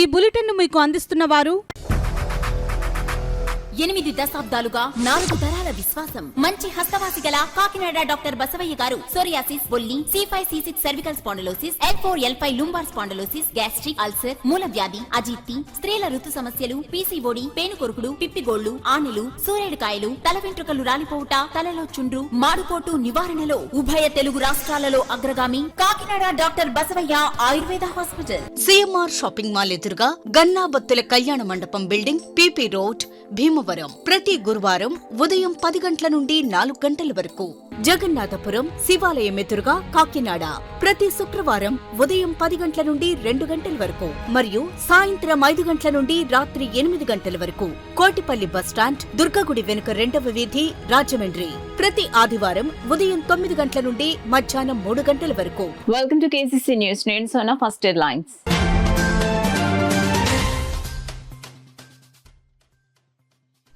ఈ బులెటిన్ను మీకు అందిస్తున్న వారు 8 దశాబ్దాలుగా 4 తరాల విశ్వాసం. మంచి హస్తవాసి గల కాకినాడ డాక్టర్ బసవయ్య గారు సోరియాసిస్, బొల్లి, C5C6 cervical spondylosis, L4L5 lumbar spondylosis, gastric ulcer, మూల వ్యాధి, అజీర్తి, స్త్రీల ఋతు సమస్యలు, PCOD, పేనుకొరుకుడు, పిప్పిగోళ్లు, ఆనెలు, సూరేడుకాయలు, తల వెంట్రుకలు రాలిపోవుట, తలలో చుండ్రు, మాడుకోటు నివారణలో ఉభయ తెలుగు రాష్ట్రాలలో అగ్రగామి Kakinada doctor Basavayya Ayurveda hospital. CMR shopping mall ఎదురుగా గన్నాబత్తుల కళ్యాణ మండపం బిల్డింగ్, PP రోడ్, భీమవరం. ప్రతి గురువారం ఉదయం 10 గంటల నుండి 4 గంటల వరకు. జగన్నాథపురం శివాలయం ఎదురుగా కాకినాడ ప్రతి శుక్రవారం ఉదయం 10 గంటల నుండి 2 గంటల వరకు మరియు సాయంత్రం 5 గంటల నుండి రాత్రి 8 గంటల వరకు. కోటిపల్లి బస్టాండ్, దుర్గగుడి వెనుక 2వ వీధి, రాజమండ్రి. ప్రతి ఆదివారం ఉదయం 9 గంటల నుండి మధ్యాహ్నం 3 గంటల వరకు. Welcome to KCC news. నేను సోనా. First headlines.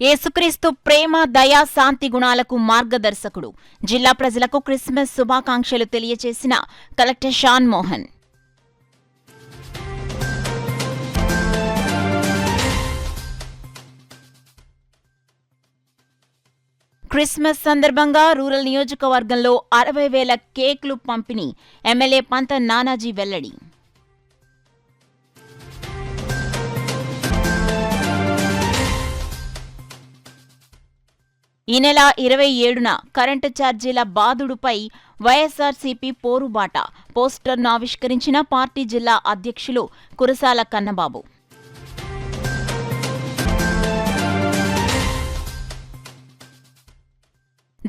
యేసుక్రీస్తు ప్రేమ, దయా, శాంతి గుణాలకు మార్గదర్శకుడు. జిల్లా ప్రజలకు క్రిస్మస్ శుభాకాంక్షలు తెలియజేసిన కలెక్టర్ షాన్ మోహన్. క్రిస్మస్ సందర్భంగా రూరల్ నియోజకవర్గంలో 60,000 కేక్లు పంపిణీ. ఎమ్మెల్యే పంత నానాజీ వెల్లడి. ఈ నెల 27న కరెంటు ఛార్జీల బాదుడుపై వైఎస్ఆర్సీపీ పోరుబాట. పోస్టర్ను ఆవిష్కరించిన పార్టీ జిల్లా అధ్యక్షులు కురసాల కన్నబాబు.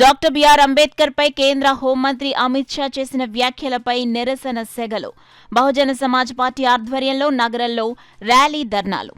డాక్టర్ బిఆర్ అంబేద్కర్పై కేంద్ర హోంమంత్రి అమిత్ షా చేసిన వ్యాఖ్యలపై నిరసన సెగలు. బహుజన సమాజ్ పార్టీ ఆధ్వర్యంలో నగరంలో ర్యాలీ, ధర్నాలు.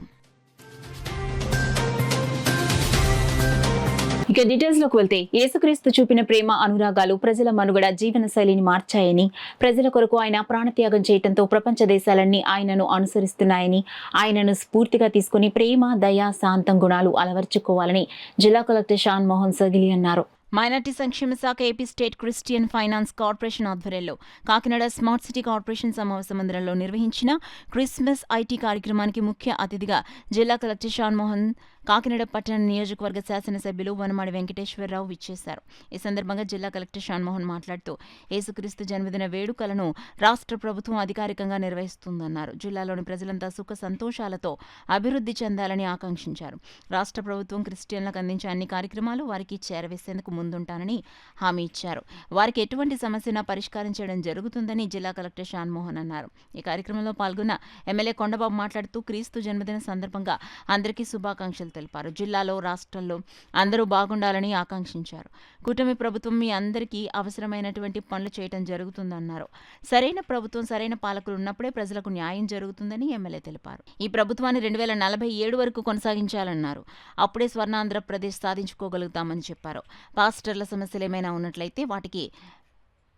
ఇక డీటెయిల్స్ లోకి వెళ్తే, యేసుక్రీస్తు చూపిన ప్రేమ, అనురాగాలు ప్రజల మనుగడ, జీవన శైలిని మార్చాయని, ప్రజల కొరకు ఆయన ప్రాణత్యాగం చేయడంతో ప్రపంచ దేశాలన్నీ ఆయనను అనుసరిస్తున్నాయని, ఆయనను స్ఫూర్తిగా తీసుకుని ప్రేమ, దయ, శాంతం గుణాలు అలవర్చుకోవాలని జిల్లా కలెక్టర్ షాన్ మోహన్ సగిలి అన్నారు. మైనార్టీ సంక్షేమ శాఖ AP state Christian finance corporation ఆధ్వర్యంలో కాకినాడ స్మార్ట్ సిటీ కార్పొరేషన్ సమావేశ మందిరంలో నిర్వహించిన క్రిస్మస్ ఐటీ కార్యక్రమానికి ముఖ్య అతిథిగా జిల్లా కలెక్టర్ షాన్ మోహన్, కాకినాడ పట్టణ నియోజకవర్గ శాసనసభ్యులు వనమాడి వెంకటేశ్వరరావు విచ్చేశారు. ఈ సందర్భంగా జిల్లా కలెక్టర్ షాన్ మోహన్ మాట్లాడుతూ యేసుక్రీస్తు జన్మదిన వేడుకలను రాష్ట్ర ప్రభుత్వం అధికారికంగా నిర్వహిస్తుందన్నారు. జిల్లాలోని ప్రజలంతా సుఖ సంతోషాలతో అభివృద్ధి చెందాలని ఆకాంక్షించారు. రాష్ట్ర ప్రభుత్వం క్రిస్టియన్లకు అందించే అన్ని కార్యక్రమాలు వారికి చేరవేసేందుకు ముందుంటానని హామీ ఇచ్చారు. వారికి ఎటువంటి సమస్యను పరిష్కారం చేయడం జరుగుతుందని జిల్లా కలెక్టర్ షాన్ మోహన్ అన్నారు. ఈ కార్యక్రమంలో పాల్గొన్న ఎమ్మెల్యే కొండబాబు మాట్లాడుతూ క్రీస్తు జన్మదిన సందర్భంగా అందరికీ శుభాకాంక్షలు తెలిపారు. జిల్లాలో, రాష్ట్రంలో అందరూ బాగుండాలని ఆకాంక్షించారు. కూటమి ప్రభుత్వం మీ అందరికీ అవసరమైనటువంటి పనులు చేయడం జరుగుతుందన్నారు. సరైన ప్రభుత్వం, సరైన పాలకులు ఉన్నప్పుడే ప్రజలకు న్యాయం జరుగుతుందని ఎమ్మెల్యే తెలిపారు. ఈ ప్రభుత్వాన్ని 2047 వరకు కొనసాగించాలన్నారు. అప్పుడే స్వర్ణాంధ్రప్రదేశ్ సాధించుకోగలుగుతామని చెప్పారు. పాస్టర్ల సమస్యలు ఏమైనా ఉన్నట్లయితే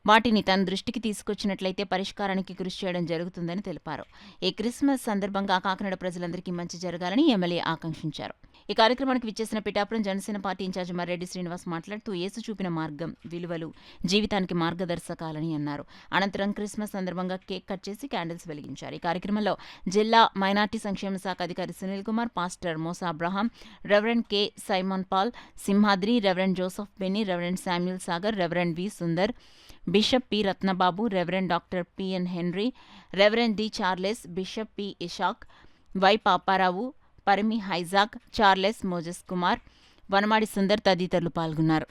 వాటిని తన దృష్టికి తీసుకొచ్చినట్లయితే పరిష్కారానికి కృషి చేయడం జరుగుతుందని తెలిపారు. ఈ క్రిస్మస్ సందర్భంగా కాకినాడ ప్రజలందరికీ మంచి జరగాలని ఎమ్మెల్యే ఆకాంక్షించారు. ఈ కార్యక్రమానికి విచ్చేసిన పిఠాపురం జనసేన పార్టీ ఇన్ఛార్జి మర్రెడ్డి శ్రీనివాస్ మాట్లాడుతూ యేసు చూపిన మార్గం, విలువలు జీవితానికి మార్గదర్శకాలని అన్నారు. అనంతరం క్రిస్మస్ సందర్భంగా కేక్ కట్ చేసి క్యాండిల్స్ వెలిగించారు. ఈ కార్యక్రమంలో జిల్లా మైనార్టీ సంక్షేమ శాఖ అధికారి Sunil Kumar, pastor Mosa Abraham, reverend K Simon Paul, Simhadri, reverend Joseph Benny, reverend Samuel Sagar, reverend V Sundar, bishop P Ratnababu, reverend doctor PN Henry, reverend D Charles, bishop P Isaac, Y Paparao, Parimi హైజాక్, చార్లెస్, మోజెస్ కుమార్, వనమాడి సుందర్ తదితరులు పాల్గొన్నారు.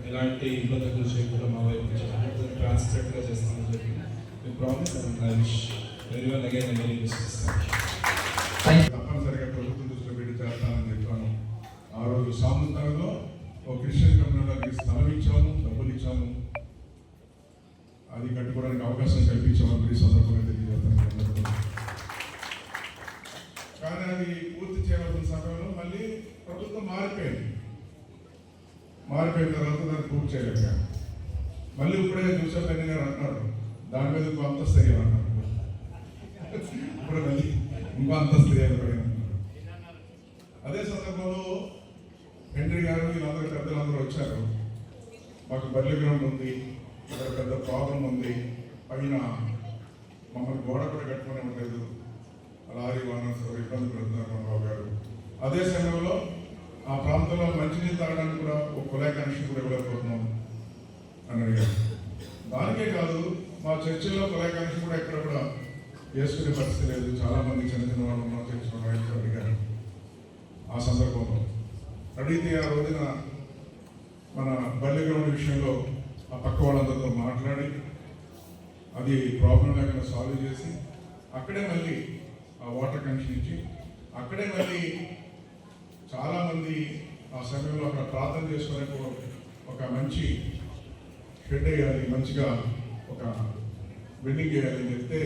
ఎలాంటి ఇబ్బందులు చేయకుండా మా వైపు ట్రాన్స్పరెంట్గా చేస్తామని చెప్పి మీ promise and I wish very well again very తప్పనిసరిగా ప్రభుత్వం దృష్టిలో పెట్టి చేస్తానని చెప్పాను. ఆ రోజు సామంతంలో ఒక క్రిస్టియన్ కమ్యూనిటీకి స్థలం ఇచ్చాము, డబ్బులు ఇచ్చాము, అది కట్టుకోవడానికి అవకాశం కల్పించామని ఈ సందర్భంగా తెలియజేస్తాను. కానీ అది పూర్తి చేయవలసిన సమయంలో మళ్ళీ ప్రభుత్వం మారిపోయిన తర్వాత దాన్ని పూర్తి చేయలేకపోయాను. మళ్ళీ ఇప్పుడే జోసెఫ్ బెన్నీ గారు అంటున్నారు దాని మీద ఇంకో అంతస్తు వేయాలన్నారు. ఇప్పుడు మళ్ళీ ఇంకో అంతస్తు వేయాలి. అదే సందర్భంలో హెన్రీ గారు వీళ్ళందరూ పెద్దలందరూ వచ్చారు. మాకు బర్లీ గ్రౌండ్ ఉంది, అక్కడ పెద్ద ప్రాబ్లం ఉంది, పైన మమ్మల్ని గోడ కూడా కట్టుకునే ఉండలేదు, లారీ వానర్స్ ఇబ్బంది పెడుతున్నారు మా బాబు గారు. అదే సమయంలో ఆ ప్రాంతంలో మంచినీళ్ళు తాగడానికి కూడా ఒక కుళాయి కనెక్షన్ కూడా ఇవ్వలేకపోతున్నాం అని అడిగారు. దానికే కాదు, మా చర్చిలో కుళాయి కనెక్షన్ కూడా ఎక్కడ కూడా వేసుకునే పరిస్థితి లేదు. చాలామంది చిన్న చిన్న వాళ్ళు మా చర్చిలో అడిగారు. ఆ సందర్భంలో అడిగితే ఆ రోజున మన బర్లీ గ్రౌండ్ విషయంలో ఆ పక్క వాళ్ళందరితో మాట్లాడి అది ప్రాబ్లం లేకుండా సాల్వ్ చేసి అక్కడే మళ్ళీ ఆ వాటర్ కనెక్షన్ ఇచ్చి అక్కడే మళ్ళీ చాలామంది ఆ సమయంలో అక్కడ ప్రార్థన చేసుకునే ఒక మంచి షెడ్ వేయాలి, మంచిగా ఒక బిల్డింగ్ వేయాలని చెప్తే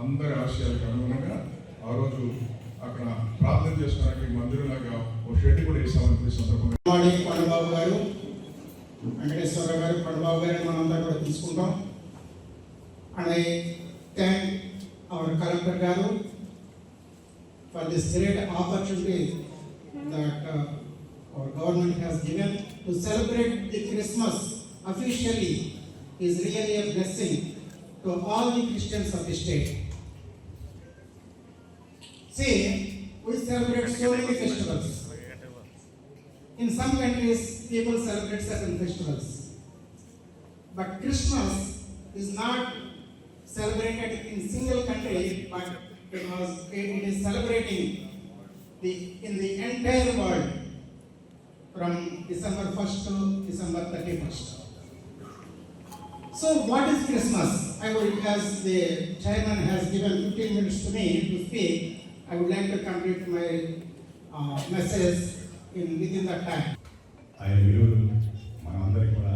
అందరి ఆశయాలకు అనుగుణంగా ఆ రోజు అక్కడ ప్రార్థన చేసుకోవడానికి మందిరంలాగా ఒక షెడ్ కూడా వేసామని సందర్భంగా కొండబాబు గారు, వెంకటేశ్వరరావు గారు, కొండబాబు గారిని మనంతా కూడా తీసుకుంటాం. And I thank our collector garu for this great opportunity that our government has given to celebrate the Christmas officially is really a blessing to all the Christians of the state. See, we celebrate so many festivals. In some countries, people celebrate certain festivals. But Christmas is not celebrated in single country, but because it is celebrating in the entire world from December 1st to December 31st. So what is Christmas? I would, as the chairman has given 15 minutes to me to speak, I would like to complete my message within that time. ఆయన విలువలు మన అందరికీ కూడా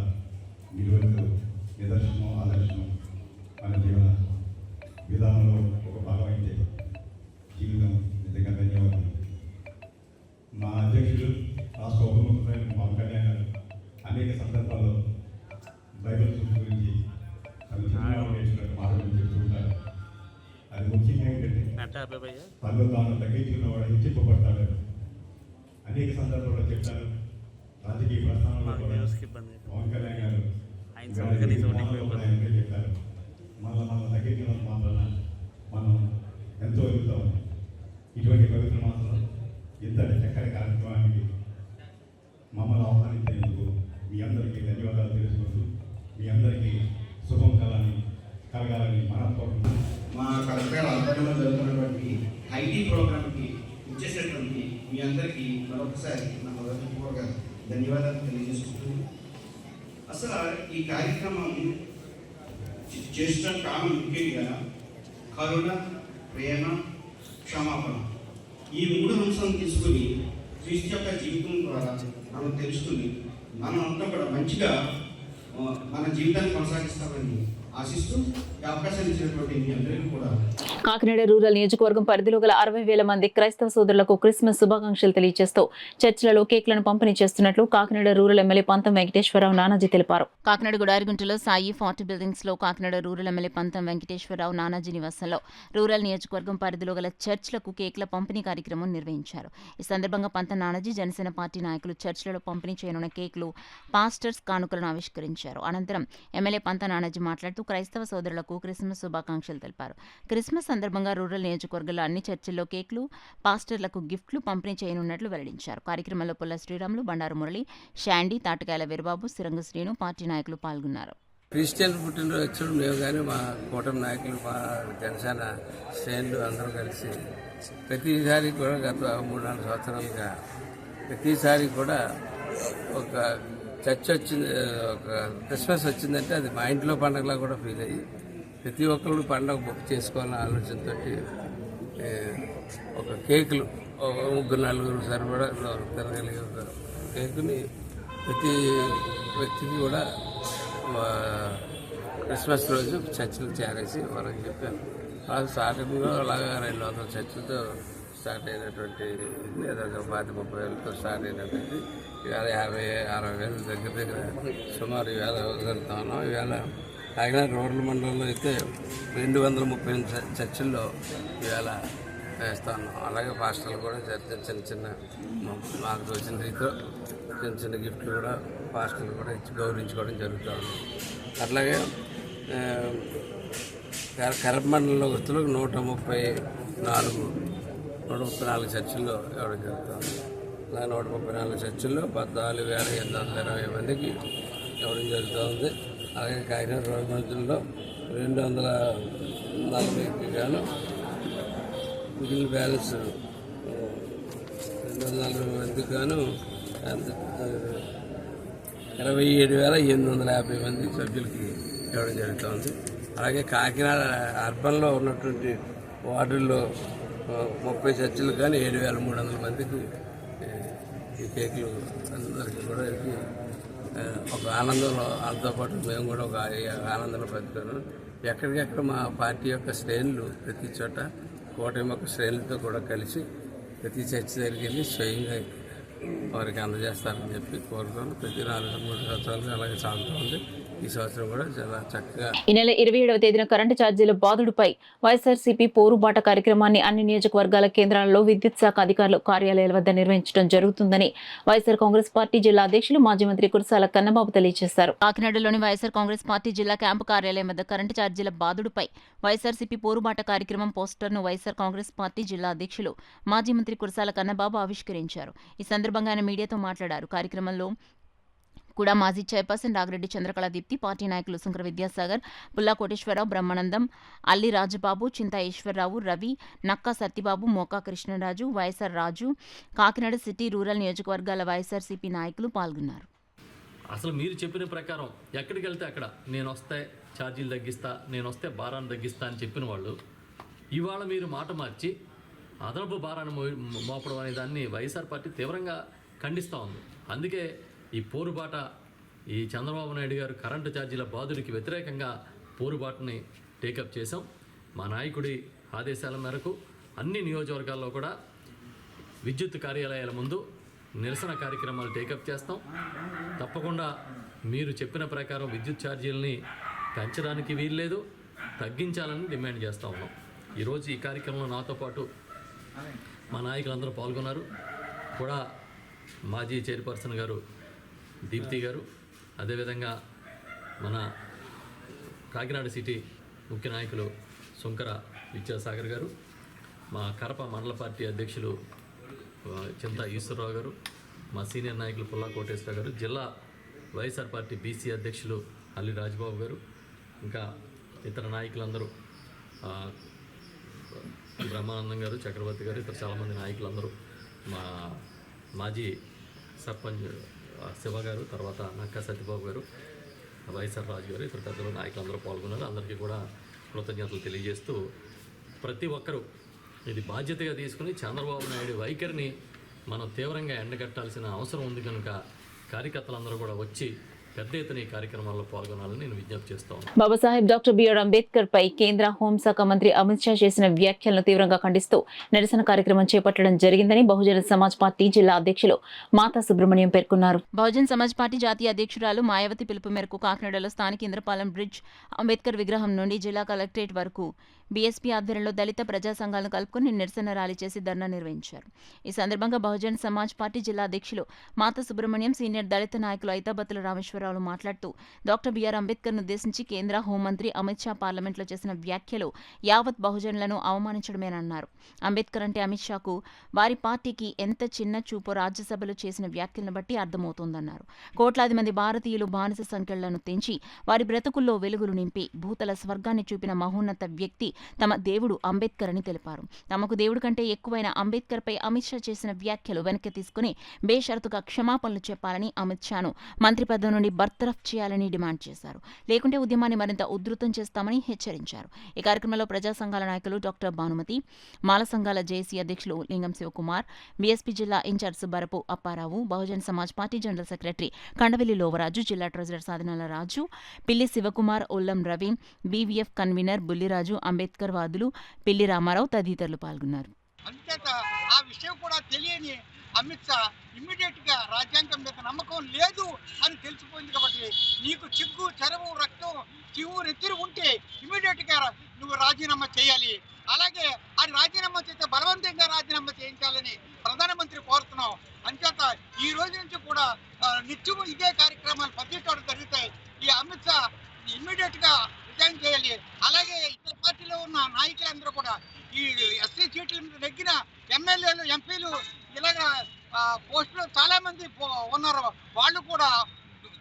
విలువలకు నిదర్శనం, ఆదర్శనం. మన జీవన విధానంలో ఒక భాగం అయితే జీవితం నిజంగా ధన్యవాదాలు. మా అధ్యక్షుడు రాష్ట్ర ఉప ముఖ్యమంత్రి పవన్ కళ్యాణ్ గారు అనేక సందర్భాల్లో బైబిల్ గురించి మాటలు చెప్తుంటారు. అది ముఖ్యంగా ఏంటంటే తనలో తాను తగ్గించుకున్న వాడు హెచ్చింపబడతాడు. అనేక సందర్భాల్లో చెప్తారు. రాజకీయ ప్రస్థానంలో పవన్ కళ్యాణ్ గారు చెప్పారు, మనం తగ్గించడం మాత్రాన మనం ఎంతో ఎదుగుతాం. ఇటువంటి పవిత్ర మాత్రం ఇంతటి చక్కని కార్యక్రమానికి మమ్మల్ని ఆహ్వానించేందుకు మీ అందరికీ ధన్యవాదాలు తెలుసుకుంటూ మీ అందరికీ శుభం కలగాలని మనస్ఫూర్తిగా మా కలెక్టర్ ఆధ్వర్యంలో జరుగుతున్నటువంటి ఐటీ ప్రోగ్రామ్కి ఇచ్చేసినటువంటి మీ అందరికీ మరొకసారి నా హృదయపూర్వక ధన్యవాదాలు తెలియజేసుకుంటూ, అసలు ఈ కార్యక్రమం చేసిన కారణం ముఖ్యంగా కరుణ, ప్రేమ, క్షమాపణ ఈ 3 అంశాలను తీసుకుని క్రీస్తు యొక్క జీవితం ద్వారా మనం తెలుసుకుని మనం అంతా కూడా మంచిగా మన జీవితాన్ని కొనసాగిస్తామని ఆశిస్తూ ఈ అవకాశాన్ని ఇచ్చినటువంటి మీ అందరికీ కూడా కాకినాడ రూరల్ నియోజకవర్గం పరిధిలో గల 60,000 మంది క్రైస్తవ సోదరులకు క్రిస్మస్ శుభాకాంక్షలు తెలియజేస్తూ చర్చిలలో కేక్లను పంపిణీ చేస్తున్నట్లు కాకినాడ రూరల్ ఎమ్మెల్యే పంతం వెంకటేశ్వరరావు నానాజీ తెలిపారు. కాకినాడ గుడారిగుంటలో సాయి 40 బిల్డింగ్స్ లో కాకినాడ రూరల్ ఎమ్మెల్యే పంతం వెంకటేశ్వరరావు నానాజీ నివాసంలో రూరల్ నియోజకవర్గం పరిధిలో గల చర్చిలకు కేక్ల పంపిణీ కార్యక్రమం నిర్వహించారు. ఈ సందర్భంగా పంతం నానాజీ జనసేన పార్టీ నాయకులు చర్చిలలో పంపిణీ చేయనున్న కేక్లు, పాస్టర్స్ కానుకలను ఆవిష్కరించారు. అనంతరం ఎమ్మెల్యే పంతం నానాజీ మాట్లాడుతూ క్రైస్తవ సోదరులకు క్రిస్మస్ శుభాకాంక్షలు తెలిపారు. క్రిస్మస్ సందర్భంగా రూరల్ నియోజకవర్గంలో అన్ని చర్చిల్లో కేక్లు, పాస్టర్లకు గిఫ్ట్లు పంపిణీ చేయనున్నట్లు వెల్లడించారు. కార్యక్రమంలో పుల్ల శ్రీరాములు, బండారు మురళి, షాండీ, తాటకాయల వీరబాబు, సిరంగు శ్రీను పార్టీ నాయకులు పాల్గొన్నారు. క్రిస్టియన్ పుట్టినరోజు వచ్చాడు మేము కానీ మా కూటమి నాయకులు, మా జనసేన శ్రేణులు అందరూ కలిసి ప్రతిసారి కూడా గత 3-4 సంవత్సరాలుగా ప్రతిసారి కూడా ఒక చర్చ్ వచ్చింది, ఒక క్రిస్మస్ వచ్చిందంటే అది మా ఇంట్లో పండగలా కూడా ఫీల్ అయ్యి ప్రతి ఒక్కరు పండగ బుక్ చేసుకోవాలన్న ఆలోచనతో ఒక కేకులు 3-4 సరిపడా తినగలిగే ఒక కేకుని ప్రతి వ్యక్తికి కూడా క్రిస్మస్ రోజు చర్చిలు చేరేసి వాళ్ళకి చెప్పాను. వాళ్ళు స్టార్టింగ్లో అలాగా 200 చర్చిలతో స్టార్ట్ అయినటువంటి ఇది అదొక 25-30 స్టార్ట్ అయినటువంటి ఇవాళ 50-60 దగ్గర సుమారు ఇవాళ జరుగుతా ఉన్నాం. ఇవాళ కాకినాడ రూరల్ మండలంలో అయితే 238 చర్చిల్లో ఇవాళ వేస్తాను. అలాగే పాస్టర్లు కూడా చిన్న చిన్న మాకు తోచిన రీతిలో చిన్న చిన్న గిఫ్ట్లు కూడా పాస్టర్లు కూడా ఇచ్చి గౌరవించుకోవడం జరుగుతూ ఉంది. అట్లాగే కరపమండలంలో వస్తువులకు 134 చర్చిల్లో ఇవ్వడం జరుగుతుంది. అలా 134 చర్చిల్లో 14,820 మందికి ఇవ్వడం జరుగుతూ ఉంది. అలాగే కాకినాడ రోడ్డు మధ్యలో 240కి గాను మిగిలిన బ్యాలెన్స్ 240 మందికి గాను 27,850 మంది సభ్యులకి ఇవ్వడం జరుగుతుంది. అలాగే కాకినాడ అర్బన్లో ఉన్నటువంటి వార్డుల్లో 30 చర్చిలకు కానీ 7,300 మందికి ఈ కేకులు అందరికీ కూడా ఒక ఆనందంలో వాళ్ళతో పాటు మేము కూడా ఒక ఆనందంలో బతుకున్నాం. ఎక్కడికెక్కడ మా పార్టీ యొక్క శ్రేణులు ప్రతి చోట కూటమి యొక్క శ్రేణులతో కూడా కలిసి ప్రతి చర్చ దగ్గరికి వెళ్ళి స్వయంగా వారికి అందజేస్తారని చెప్పి కోరుకున్నాను. ప్రతి 4-3 సంవత్సరాలు అలాగే సాగుతూ ఉంది. ఈ సంవత్సరం కూడా చాలా చక్కగా. ఈ నెల 27వ తేదీన కరెంటు ఛార్జీల బాదుడుపై వైఎస్ఆర్సీపీ పోరుబాట కార్యక్రమాన్ని అన్ని నియోజకవర్గాల కేంద్రాల్లో విద్యుత్ శాఖ అధికారులు కార్యాలయాల వద్ద నిర్వహించడం జరుగుతుందని వైఎస్ఆర్ కాంగ్రెస్ పార్టీ జిల్లా అధ్యక్షులు మాజీ మంత్రి కురసాల కన్నబాబు తెలియజేశారు. కాకినాడలోని వైఎస్ఆర్ కాంగ్రెస్ పార్టీ జిల్లా క్యాంపు కార్యాలయం వద్ద కరెంటు ఛార్జీల బాదుడుపై వైఎస్ఆర్సీపీ పోరుబాట కార్యక్రమం పోస్టర్ను వైఎస్ఆర్ కాంగ్రెస్ పార్టీ జిల్లా అధ్యక్షులు మాజీ మంత్రి కురసాల కన్నబాబు ఆవిష్కరించారు. ఈ సందర్భంగా ఆయన మీడియాతో మాట్లాడారు. కార్యక్రమంలో కూడా మాజీ చైర్పర్సన్ రాగిరెడ్డి చంద్రకళ దీప్తి, పార్టీ నాయకులు శంకర విద్యాసాగర్, పుల్లా కోటేశ్వరరావు, బ్రహ్మానందం, అల్లి రాజబాబు, చింతా ఈశ్వరరావు, రవి, నక్కా సత్యబాబు, మోకా కృష్ణరాజు, వైఎస్ఆర్ రాజు, కాకినాడ సిటీ రూరల్ నియోజకవర్గాల వైఎస్ఆర్సీపీ నాయకులు పాల్గొన్నారు. అసలు మీరు చెప్పిన ప్రకారం ఎక్కడికి వెళ్తే అక్కడ నేను వస్తే ఛార్జీలు తగ్గిస్తా, నేను వస్తే భారాన్ని తగ్గిస్తా అని చెప్పిన వాళ్ళు ఇవాళ మీరు మాట మార్చి అదనపు భారాన్ని మోపడం అనే దాన్ని వైఎస్ఆర్ పార్టీ తీవ్రంగా ఖండిస్తూ ఉంది. అందుకే ఈ పోరుబాట, ఈ చంద్రబాబు నాయుడు గారు కరెంటు ఛార్జీల బాధుడికి వ్యతిరేకంగా పోరుబాటుని టేకప్ చేశాం. మా నాయకుడి ఆదేశాల మేరకు అన్ని నియోజకవర్గాల్లో కూడా విద్యుత్ కార్యాలయాల ముందు నిరసన కార్యక్రమాలు టేకప్ చేస్తాం. తప్పకుండా మీరు చెప్పిన ప్రకారం విద్యుత్ ఛార్జీలని పెంచడానికి వీల్లేదు, తగ్గించాలని డిమాండ్ చేస్తూ ఉన్నాం. ఈరోజు ఈ కార్యక్రమంలో నాతో పాటు మా నాయకులందరూ పాల్గొన్నారు. కూడా మాజీ చైర్పర్సన్ గారు దీప్తి గారు, అదేవిధంగా మన కాకినాడ సిటీ ముఖ్య నాయకులు శంకర విద్యాసాగర్ గారు, మా కరప మండల పార్టీ అధ్యక్షులు చింతా ఈశ్వరరావు గారు, మా సీనియర్ నాయకులు పుల్లా కోటేశ్వర గారు, జిల్లా వైఎస్ఆర్ పార్టీ బీసీ అధ్యక్షులు అల్లి రాజబాబు గారు, ఇంకా ఇతర నాయకులందరూ బ్రహ్మానందం గారు, చక్రవర్తి గారు, ఇతర చాలామంది నాయకులందరూ, మా మాజీ సర్పంచ్ శివ గారు, తర్వాత నక్కా సత్యబాబు గారు, వైఎస్ఆర్ రాజు గారు, ఇతర పెద్దలు నాయకులందరూ పాల్గొన్నారు. అందరికీ కూడా కృతజ్ఞతలు తెలియజేస్తూ ప్రతి ఒక్కరూ ఇది బాధ్యతగా తీసుకుని చంద్రబాబు నాయుడు వైఖరిని మనం తీవ్రంగా ఎండగట్టాల్సిన అవసరం ఉంది కనుక కార్యకర్తలందరూ కూడా వచ్చి పెద్ద ఎత్తున ఈ కార్యక్రమాల్లో పాల్గొనాలని నేను విజ్ఞప్తి చేస్తాను. బాబాసాహెబ్ డాక్టర్ బిఆర్ అంబేద్కర్ పై కేంద్ర హోంశాఖ మంత్రి అమిత్ షా చేసిన వ్యాఖ్యలను తీవ్రంగా ఖండిస్తూ నిరసన కార్యక్రమం చేపట్టడం జరిగిందని బహుజన సమాజ్ పార్టీ జిల్లా అధ్యక్షులు మాతా సుబ్రహ్మణ్యం పేర్కొన్నారు. బహుజన్ సమాజ్ పార్టీ జాతీయ అధ్యక్షురాలు మాయావతి పిలుపు మేరకు కాకినాడలో స్థానిక ఇంద్రపాలెం బ్రిడ్జ్ అంబేద్కర్ విగ్రహం నుండి జిల్లా కలెక్టరేట్ వరకు బీఎస్పీ ఆధ్వర్యంలో దళిత ప్రజా సంఘాలను కలుపుకుని నిరసన ర్యాలీ చేసి ధర్నా నిర్వహించారు. ఈ సందర్భంగా బహుజన్ సమాజ్ పార్టీ జిల్లా అధ్యక్షులు మాతా సుబ్రహ్మణ్యం, సీనియర్ దళిత నాయకులు ఐతాబత్తుల రామేశ్వరరావు మాట్లాడుతూ డాక్టర్ బిఆర్ అంబేద్కర్ను ఉద్దేశించి కేంద్ర హోంమంత్రి అమిత్ షా పార్లమెంట్లో చేసిన వ్యాఖ్యలు యావత్ బహుజనులను అవమానించడమేనన్నారు. అంబేద్కర్ అంటే అమిత్ షాకు వారి పార్టీకి ఎంత చిన్న చూపు రాజ్యసభలో చేసిన వ్యాఖ్యలను బట్టి అర్థమవుతోందన్నారు. కోట్లాది మంది భారతీయులు బానిస సంఖ్యలను తెంచి వారి బ్రతుకుల్లో వెలుగులు నింపి భూతల స్వర్గాన్ని చూపిన మహోన్నత వ్యక్తి తమ దేవుడు అంబేద్కర్ అని తెలిపారు. తమకు దేవుడి కంటే ఎక్కువైన అంబేద్కర్ పై అమిత్ షా చేసిన వ్యాఖ్యలు వెనక్కి తీసుకుని బేషరతుగా క్షమాపణలు చెప్పాలని అమిత్ షాను మంత్రి పదవి నుండి బర్తరఫ్ చేయాలని డిమాండ్ చేశారు. లేకుంటే ఉద్యమాన్ని మరింత ఉధృతం చేస్తామని హెచ్చరించారు. ఈ కార్యక్రమంలో ప్రజా సంఘాల నాయకులు డాక్టర్ భానుమతి, మాల సంఘాల జేసీ అధ్యక్షులు లింగం శివకుమార్, బీఎస్పీ జిల్లా in-charge Subbarapu Apparao, Bahujan Samaj Party general secretary Kandavelli Lovaraju, జిల్లా treasurer Sadhanala Raju, Pilli Shivakumar, Ollam Ravi, BVF convener Bulliraju, Ambedkar వాదులు పిల్లి రామారావు తదితరులు పాల్గొన్నారు. అంతేత ఆ విషయం కూడా తెలియని అమిత్ షా ఇమ్మీడియట్గా రాజ్యాంగం మీద నమ్మకం లేదు అని తెలిసిపోయింది కాబట్టి నీకు చిగ్గు చెరవు రక్తం చివు నెత్తురు ఉంటే ఇమ్మీడియట్గా నువ్వు రాజీనామా చేయాలి. అలాగే అది రాజీనామా చేస్తే బలవంతంగా రాజీనామా చేయించాలని ప్రధానమంత్రి కోరుతున్నాం. అంచేత ఈ రోజు నుంచి కూడా నిత్యం ఇదే కార్యక్రమాలు ప్రతి చోట జరుగుతాయి. ఈ అమిత్ షా ఇమ్మీడియట్గా రిజైన్ చేయాలి. అలాగే ఇతర పార్టీలో ఉన్న నాయకులందరూ కూడా ఈ ఎస్సీ సీట్ల మీద నెగ్గిన ఎమ్మెల్యేలు ఎంపీలు ఇలాగా పోస్టులు చాలా మంది ఉన్నారు. వాళ్ళు కూడా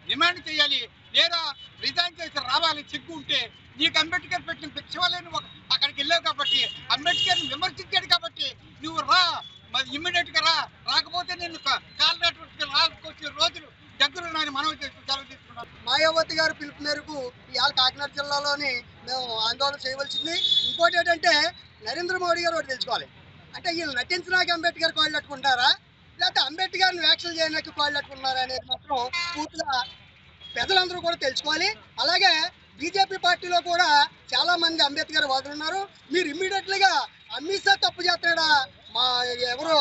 డిమాండ్ చేయాలి, లేదా రిజైన్ చేసి రావాలి. సిగ్గు ఉంటే నీకు అంబేద్కర్ పెట్టిన పిచ్చవాళ్ళని అక్కడికి వెళ్ళావు కాబట్టి, అంబేద్కర్ని విమర్శించాడు కాబట్టి నువ్వు రా, మరి ఇమ్మీడియట్గా రాకపోతే నేను కాల్ రాకొచ్చే రోజులు దగ్గరున్నాయని మనవి చేస్తూ సెలవు తీసుకున్నాను. మాయావతి గారి పిలుపు మేరకు ఇవాళ కాకినాడ జిల్లాలోని మేము ఆందోళన చేయవలసింది. ఇంకోటి ఏంటంటే నరేంద్ర మోడీ గారు ఒకటి తెలుసుకోవాలి, అంటే వీళ్ళు నటించడానికి అంబేద్కర్ కాళ్ళు పట్టుకుంటారా, లేకపోతే అంబేద్కర్ని వ్యాఖ్యలు చేయడానికి కాళ్ళు పట్టుకున్నారా అనేది మాత్రం పూర్తిగా ప్రజలందరూ కూడా తెలుసుకోవాలి. అలాగే బీజేపీ పార్టీలో కూడా చాలా మంది అంబేద్కర్ వాదులు ఉన్నారు. మీరు ఇమ్మీడియట్లీగా అమిత్ షా తప్పు చేస్తున్నాడా, మా ఎవరు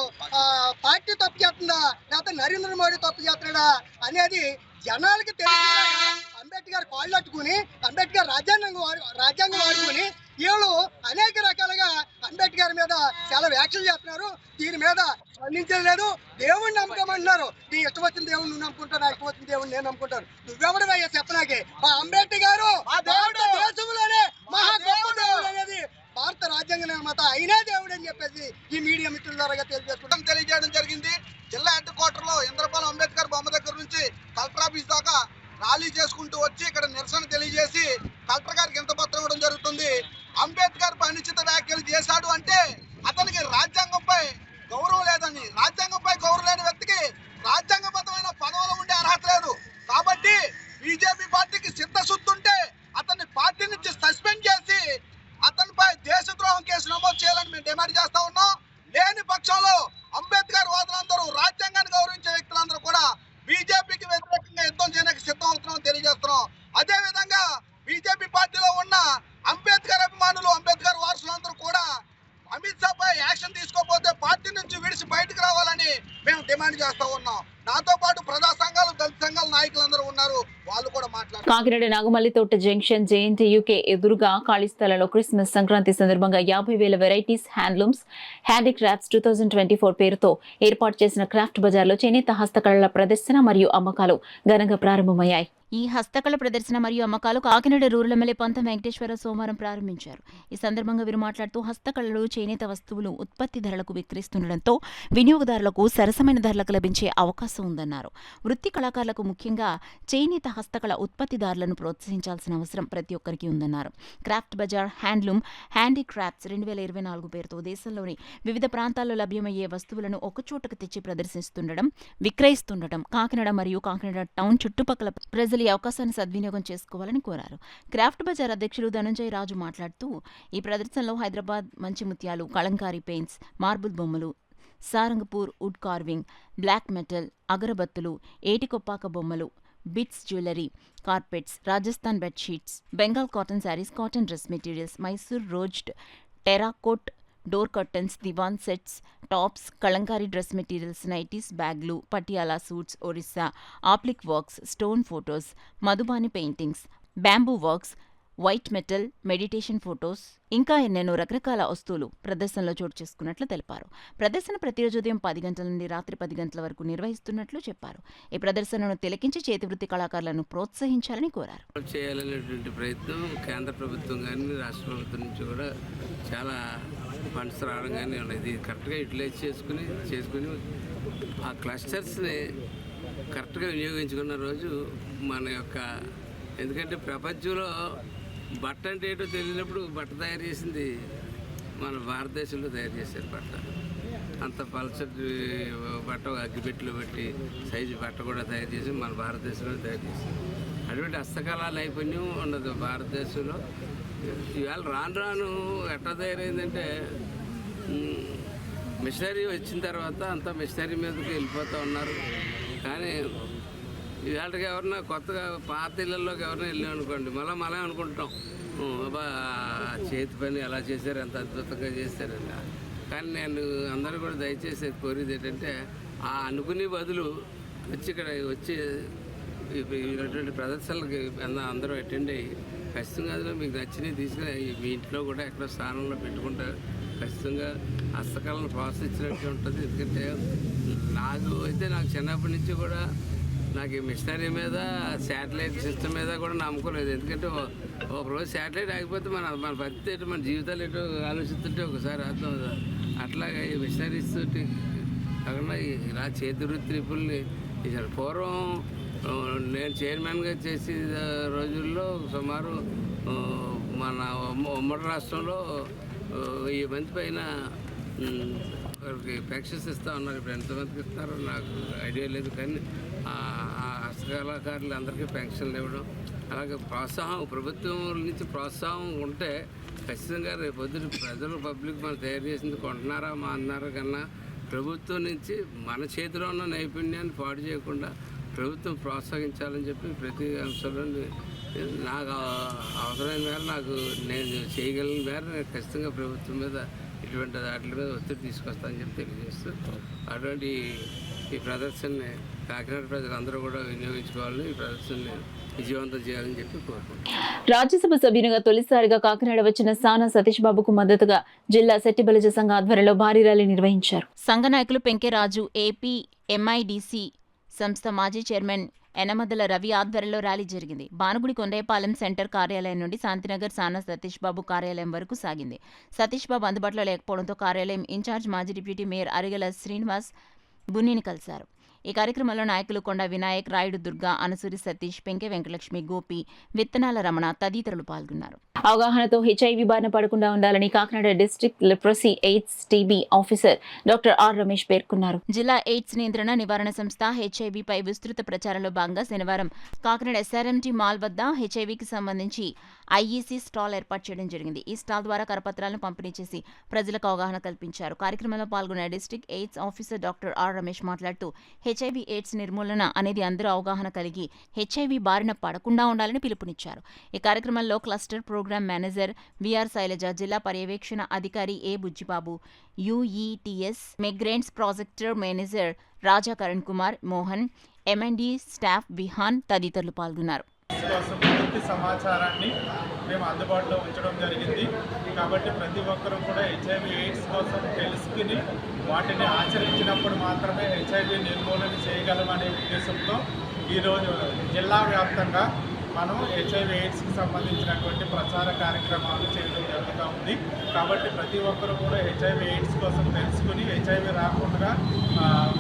పార్టీ తప్పు చేస్తుందా, లేకపోతే నరేంద్ర మోడీ తప్పు చేస్తున్నాడా అనేది జనాలకి తెలియదు. అంబేద్కర్ కాళ్ళు పట్టుకుని అంబేద్కర్ రాజ్యాంగం వాడుకుని వీళ్ళు అనేక రకాలుగా అంబేద్కర్ మీద చాలా వ్యాఖ్యలు చేస్తున్నారు. దీని మీద స్పందించలేదు. దేవుణ్ణి నమ్మకమంటున్నారు. నీ ఇష్టం వచ్చిన దేవుణ్ణి నువ్వు నమ్ముకుంటావు, నా ఇష్టం వచ్చిన దేవుణ్ణి నేను నమ్ముకుంటాను. నువ్వెవడవయ్యా చెప్పనాకి? మా అంబేద్కర్ దేశంలోనే మహా గొప్ప దేవుడు అనేది భారత రాజ్యాంగ నిర్మాత అయినా దేవుడు అని చెప్పేసి ఈ మీడియా మిత్రుల ద్వారా తెలియజేయడం జరిగింది. జిల్లా హెడ్ క్వార్టర్ లో ఇంద్రపాలెం అంబేద్కర్ బొమ్మ దగ్గర నుంచి కలెక్టర్ ఆఫీస్ దాకా ర్యాలీ చేసుకుంటూ వచ్చి ఇక్కడ నిరసన తెలియజేసి కలెక్టర్ గారికి ఎంత పత్రం ఇవ్వడం జరుగుతుంది. అంబేద్కర్ అనుచిత వ్యాఖ్యలు చేశాడు అంటే అతనికి రాజ్యాంగంపై గౌరవం లేదని, రాజ్యాంగంపై గౌరవం లేని వ్యక్తికి రాజ్యాంగబద్ధమైన పదవులు ఉండే అర్హత లేదు. కాబట్టి బీజేపీ పార్టీకి చిత్తశుద్ధి ఉంటే అతన్ని పార్టీ నుంచి సస్పెండ్ చేసి అతనిపై దేశద్రోహం కేసు నమోదు చేయాలని మేము డిమాండ్ చేస్తా ఉన్నాం. లేని పక్షంలో అంబేద్కర్ వాదులందరూ, రాజ్యాంగాన్ని గౌరవించే వ్యక్తులందరూ కూడా బీజేపీకి వ్యతిరేకంగా యుద్ధం చేయడానికి సిద్ధం అవుతున్నామని తెలియజేస్తున్నాం. అదే విధంగా బీజేపీ పార్టీలో ఉన్న అంబేద్కర్ అభిమానులు, అంబేద్కర్ వారసులందరూ కూడా అమిత్ షా పై యాక్షన్ తీసుకోకపోతే పార్టీ నుంచి విడిచి బయటకు రావాలని మేము డిమాండ్ చేస్తా ఉన్నాం. నాతో పాటు ప్రజా సంఘాలు, దళిత సంఘాల నాయకులందరూ ఉన్నారు, వాళ్ళు కూడా మాట్లాడారు. కాకినాడ నాగమల్లితోట జంక్షన్ JNTUK ఎదురుగా ఖాళీ స్థలంలో క్రిస్మస్ సంక్రాంతి సందర్భంగా 50,000 వెరైటీస్ హ్యాండ్లూమ్స్ హ్యాండీక్రాఫ్ట్స్ 2024 పేరుతో ఏర్పాటు చేసిన క్రాఫ్ట్ బజార్లో చేనేత హస్తకళల ప్రదర్శన మరియు అమ్మకాలు ఘనంగా ప్రారంభమయ్యాయి. ఈ హస్తకళ ప్రదర్శన మరియు అమ్మకాలు కాకినాడ రూరల్ ఎమ్మెల్యే పంతం వెంకటేశ్వరరావు సోమవారం ప్రారంభించారు. ఈ సందర్భంగా వీరు మాట్లాడుతూ హస్తకళలు, చేనేత వస్తువులు ఉత్పత్తి ధరలకు విక్రయిస్తుండటంతో వినియోగదారులకు సరసమైన ధరలకు లభించే అవకాశం ఉందన్నారు. వృత్తి కళాకారులకు, ముఖ్యంగా చేనేత హస్తకళ ఉత్పత్తిదారులను ప్రోత్సహించాల్సిన అవసరం ప్రతి ఒక్కరికి ఉందన్నారు. క్రాఫ్ట్ బజార్ హ్యాండ్లూమ్ హ్యాండీక్రాఫ్ట్స్ 2024 పేరుతో దేశంలోని వివిధ ప్రాంతాల్లో లభ్యమయ్యే వస్తువులను ఒకచోటకు తెచ్చి ప్రదర్శిస్తుండటం, విక్రయిస్తుండటం కాకినాడ మరియు కాకినాడ టౌన్ చుట్టుపక్కల ప్రజలు ఈ అవకాశాన్ని సద్వినియోగం చేసుకోవాలని కోరారు. క్రాఫ్ట్ బజార్ అధ్యక్షుడు ధనంజయ రాజు మాట్లాడుతూ ఈ ప్రదర్శనలో హైదరాబాద్ మంచి ముత్యాలు, కలంకారీ పెయింట్స్, మార్బుల్ బొమ్మలు, Sarangapur wood carving, black metal, అగరబత్తులు, ఏటికొప్పాక బొమ్మలు, beads jewellery, carpets, Rajasthan bedsheets, Bengal cotton saris, cotton dress materials, Mysore rosewood terracotta door curtains, divan sets, tops, Kalamkari dress materials, nighties, బ్యాగ్లు, Patiala suits, Orissa applique works, stone photos, Madhubani paintings, bamboo works, white metal, meditation photos, ఇంకా ఎన్నెన్నో రకరకాల వస్తువులు ప్రదర్శనలో చోటు చేసుకున్నట్లు తెలిపారు. ప్రదర్శన ప్రతిరోజు ఉదయం 10 గంటల నుండి రాత్రి 10 గంటల వరకు నిర్వహిస్తున్నట్లు చెప్పారు. ఈ ప్రదర్శనను తిలకించి చేతివృత్తి కళాకారులను ప్రోత్సహించాలని కోరారు. చేయాలనేటువంటి ప్రయత్నం కేంద్ర ప్రభుత్వం కానీ రాష్ట్ర ప్రభుత్వం నుంచి కూడా చాలా ఫండ్స్ రావడం కానీ ఇది కరెక్ట్గా యూటిలైజ్ చేసుకుని ఆ క్లస్టర్స్ని కరెక్ట్గా వినియోగించుకున్న రోజు మన యొక్క, ఎందుకంటే ప్రపంచంలో బట్ట అంటే ఏంటో తెలియనప్పుడు బట్ట తయారు చేసింది మన భారతదేశంలో తయారు చేశారు. బట్ట అంత పల్చటి బట్ట అగ్గిపెట్టెలో పెట్టి సైజు బట్ట కూడా తయారు చేసి మన భారతదేశంలో తయారు చేశారు. అటువంటి హస్తకళా నైపుణ్యం ఉన్నది భారతదేశంలో. ఇవాళ రాను ఎట్లా తయారైందంటే మిషనరీ వచ్చిన తర్వాత అంతా మిషనరీ మీదకి వెళ్ళిపోతూ ఉన్నారు. కానీ ఇవాళకి ఎవరన్నా కొత్తగా పాత ఇళ్ళల్లోకి ఎవరైనా వెళ్ళాం అనుకోండి, మళ్ళీ అనుకుంటాం బాబా చేతి పని ఎలా చేశారు, ఎంత అద్భుతంగా చేశారని. కానీ నేను అందరూ కూడా దయచేసి కోరేది ఏంటంటే ఆ అనుకునే బదులు వచ్చి ఇక్కడ వచ్చి ఇటువంటి ప్రదర్శనలకి అందరూ అటెండ్ అయ్యి ఖచ్చితంగా అందులో మీకు నచ్చినవి తీసుకుని మీ ఇంట్లో కూడా ఎక్కడో స్థానంలో పెట్టుకుంటారు. ఖచ్చితంగా హస్తకళను ప్రోత్సహించినట్టు ఉంటుంది. ఎందుకంటే నాకు చిన్నప్పటి నుంచి కూడా నాకు ఈ మిషనరీ మీద శాటిలైట్ సిస్టమ్ మీద కూడా నమ్మకం లేదు. ఎందుకంటే ఒకరోజు శాటిలైట్ ఆగిపోతే మన పరిస్థితి ఏంటో, మన జీవితాలు ఏంటో ఆలోచిస్తుంటే ఒకసారి అర్థం అవుతుంది. అట్లాగే ఈ మిషనరీస్ తోటి కాకుండా ఇలా చేతి వృత్తి నిపుణుల్ని పూర్వం నేను చైర్మన్గా చేసే రోజుల్లో సుమారు మన ఉమ్మడి రాష్ట్రంలో 1000 మంది పైన వారికి పెన్షన్స్ ఇస్తూ ఉన్నారు. ఇప్పుడు ఎంతమందికి ఇస్తారో నాకు ఐడియా లేదు, కానీ ఆ హస్తకళాకారులు అందరికీ పెన్షన్లు ఇవ్వడం, అలాగే ప్రోత్సాహం ప్రభుత్వం నుంచి ప్రోత్సాహం ఉంటే ఖచ్చితంగా రేపు పొద్దున ప్రజలు పబ్లిక్ మనం తయారు చేసింది కొంటున్నారా మా అన్నారా కన్నా ప్రభుత్వం నుంచి మన చేతిలో ఉన్న నైపుణ్యాన్ని పాడు చేయకుండా ప్రభుత్వం ప్రోత్సహించాలని చెప్పి ప్రతి అంశంలో నాకు అవసరమైన మేర నేను చేయగలిగిన మేర నేను ఖచ్చితంగా ప్రభుత్వం మీద ఇటువంటి వాటి మీద ఒత్తిడి తీసుకొస్తానని చెప్పి తెలియజేస్తూ అటువంటి ఈ ప్రదర్శనని కాకినాడ ప్రజలందరూ కూడా వినియోగించుకోవాలని, ఈ ప్రదర్శనని విజయవంతం చేయాలని చెప్పి కోరుకుంటున్నాను. రాజ్యసభ సభ్యునిగా తొలిసారిగా కాకినాడ వచ్చిన సానా సతీష్ బాబుకు మద్దతుగా జిల్లా సెట్టిబలిజ సంఘ ఆధ్వర్యంలో భారీ ర్యాలీ నిర్వహించారు. సంఘ నాయకులు పెంకెరాజు, ఏపీ ఎంఐడిసి సంస్థ మాజీ చైర్మన్ ఎనమదల రవి ఆధ్వర్యంలో ర్యాలీ జరిగింది. బానుగుడి కొండయ్యపాలెం సెంటర్ కార్యాలయం నుండి శాంతినగర్ సానా సతీష్ బాబు కార్యాలయం వరకు సాగింది. సతీష్ బాబు అందుబాటులో లేకపోవడంతో కార్యాలయం ఇన్ఛార్జ్ మాజీ డిప్యూటీ మేయర్ అరిగల శ్రీనివాస్ బున్నిని కలిశారు. ఈ కార్యక్రమంలో నాయకులు కొండ వినాయక్, రాయుడు దుర్గా, అనసూరి సతీష్, పెంకె వెంకటలక్ష్మి, గోపి, విత్తనాల రమణ తదితరులు పాల్గొన్నారు. అవగాహనతో హెచ్ఐవి బారిన పడకుండా ఉండాలని Kakinada district leprosy AIDS TB officer doctor R Ramesh పేర్కొన్నారు. జిల్లా ఎయిడ్స్ నియంత్రణ నివారణ సంస్థ హెచ్ఐవిపై విస్తృత ప్రచారంలో భాగంగా శనివారం కాకినాడ ఎస్ఆర్ఎంటీ మాల్ వద్ద హెచ్ఐవికి సంబంధించి ఐఈసీ స్టాల్ ఏర్పాటు చేయడం జరిగింది. ఈ స్టాల్ ద్వారా కరపత్రాలను పంపిణీ చేసి ప్రజలకు అవగాహన కల్పించారు. కార్యక్రమంలో పాల్గొన్న district AIDS officer doctor R Ramesh మాట్లాడుతూ హెచ్ఐవి ఎయిడ్స్ నిర్మూలన అనేది అందరూ అవగాహన కలిగి హెచ్ఐవి బారిన పడకుండా ఉండాలని పిలుపునిచ్చారు. ఈ కార్యక్రమంలో cluster program manager VR Sailaja, జిల్లా పర్యవేక్షణ అధికారి A Bujjibabu, UETS migrants projector manager Raja Karan Kumar, Mohan, MMD staff Vihaan తదితరులు పాల్గొన్నారు. కోసం పూర్తి సమాచారాన్ని మేము అందుబాటులో ఉంచడం జరిగింది. కాబట్టి ప్రతి ఒక్కరూ కూడా హెచ్ఐవి ఎయిడ్స్ కోసం తెలుసుకుని వాటిని ఆచరించినప్పుడు మాత్రమే హెచ్ఐవి నిర్మూలన చేయగలమనే ఉద్దేశంతో ఈరోజు జిల్లా వ్యాప్తంగా మనం హెచ్ఐవి ఎయిడ్స్కి సంబంధించినటువంటి ప్రచార కార్యక్రమాలు చేయడం జరుగుతూ ఉంది. కాబట్టి ప్రతి ఒక్కరూ కూడా హెచ్ఐవి ఎయిడ్స్ కోసం తెలుసుకుని హెచ్ఐవి రాకుండా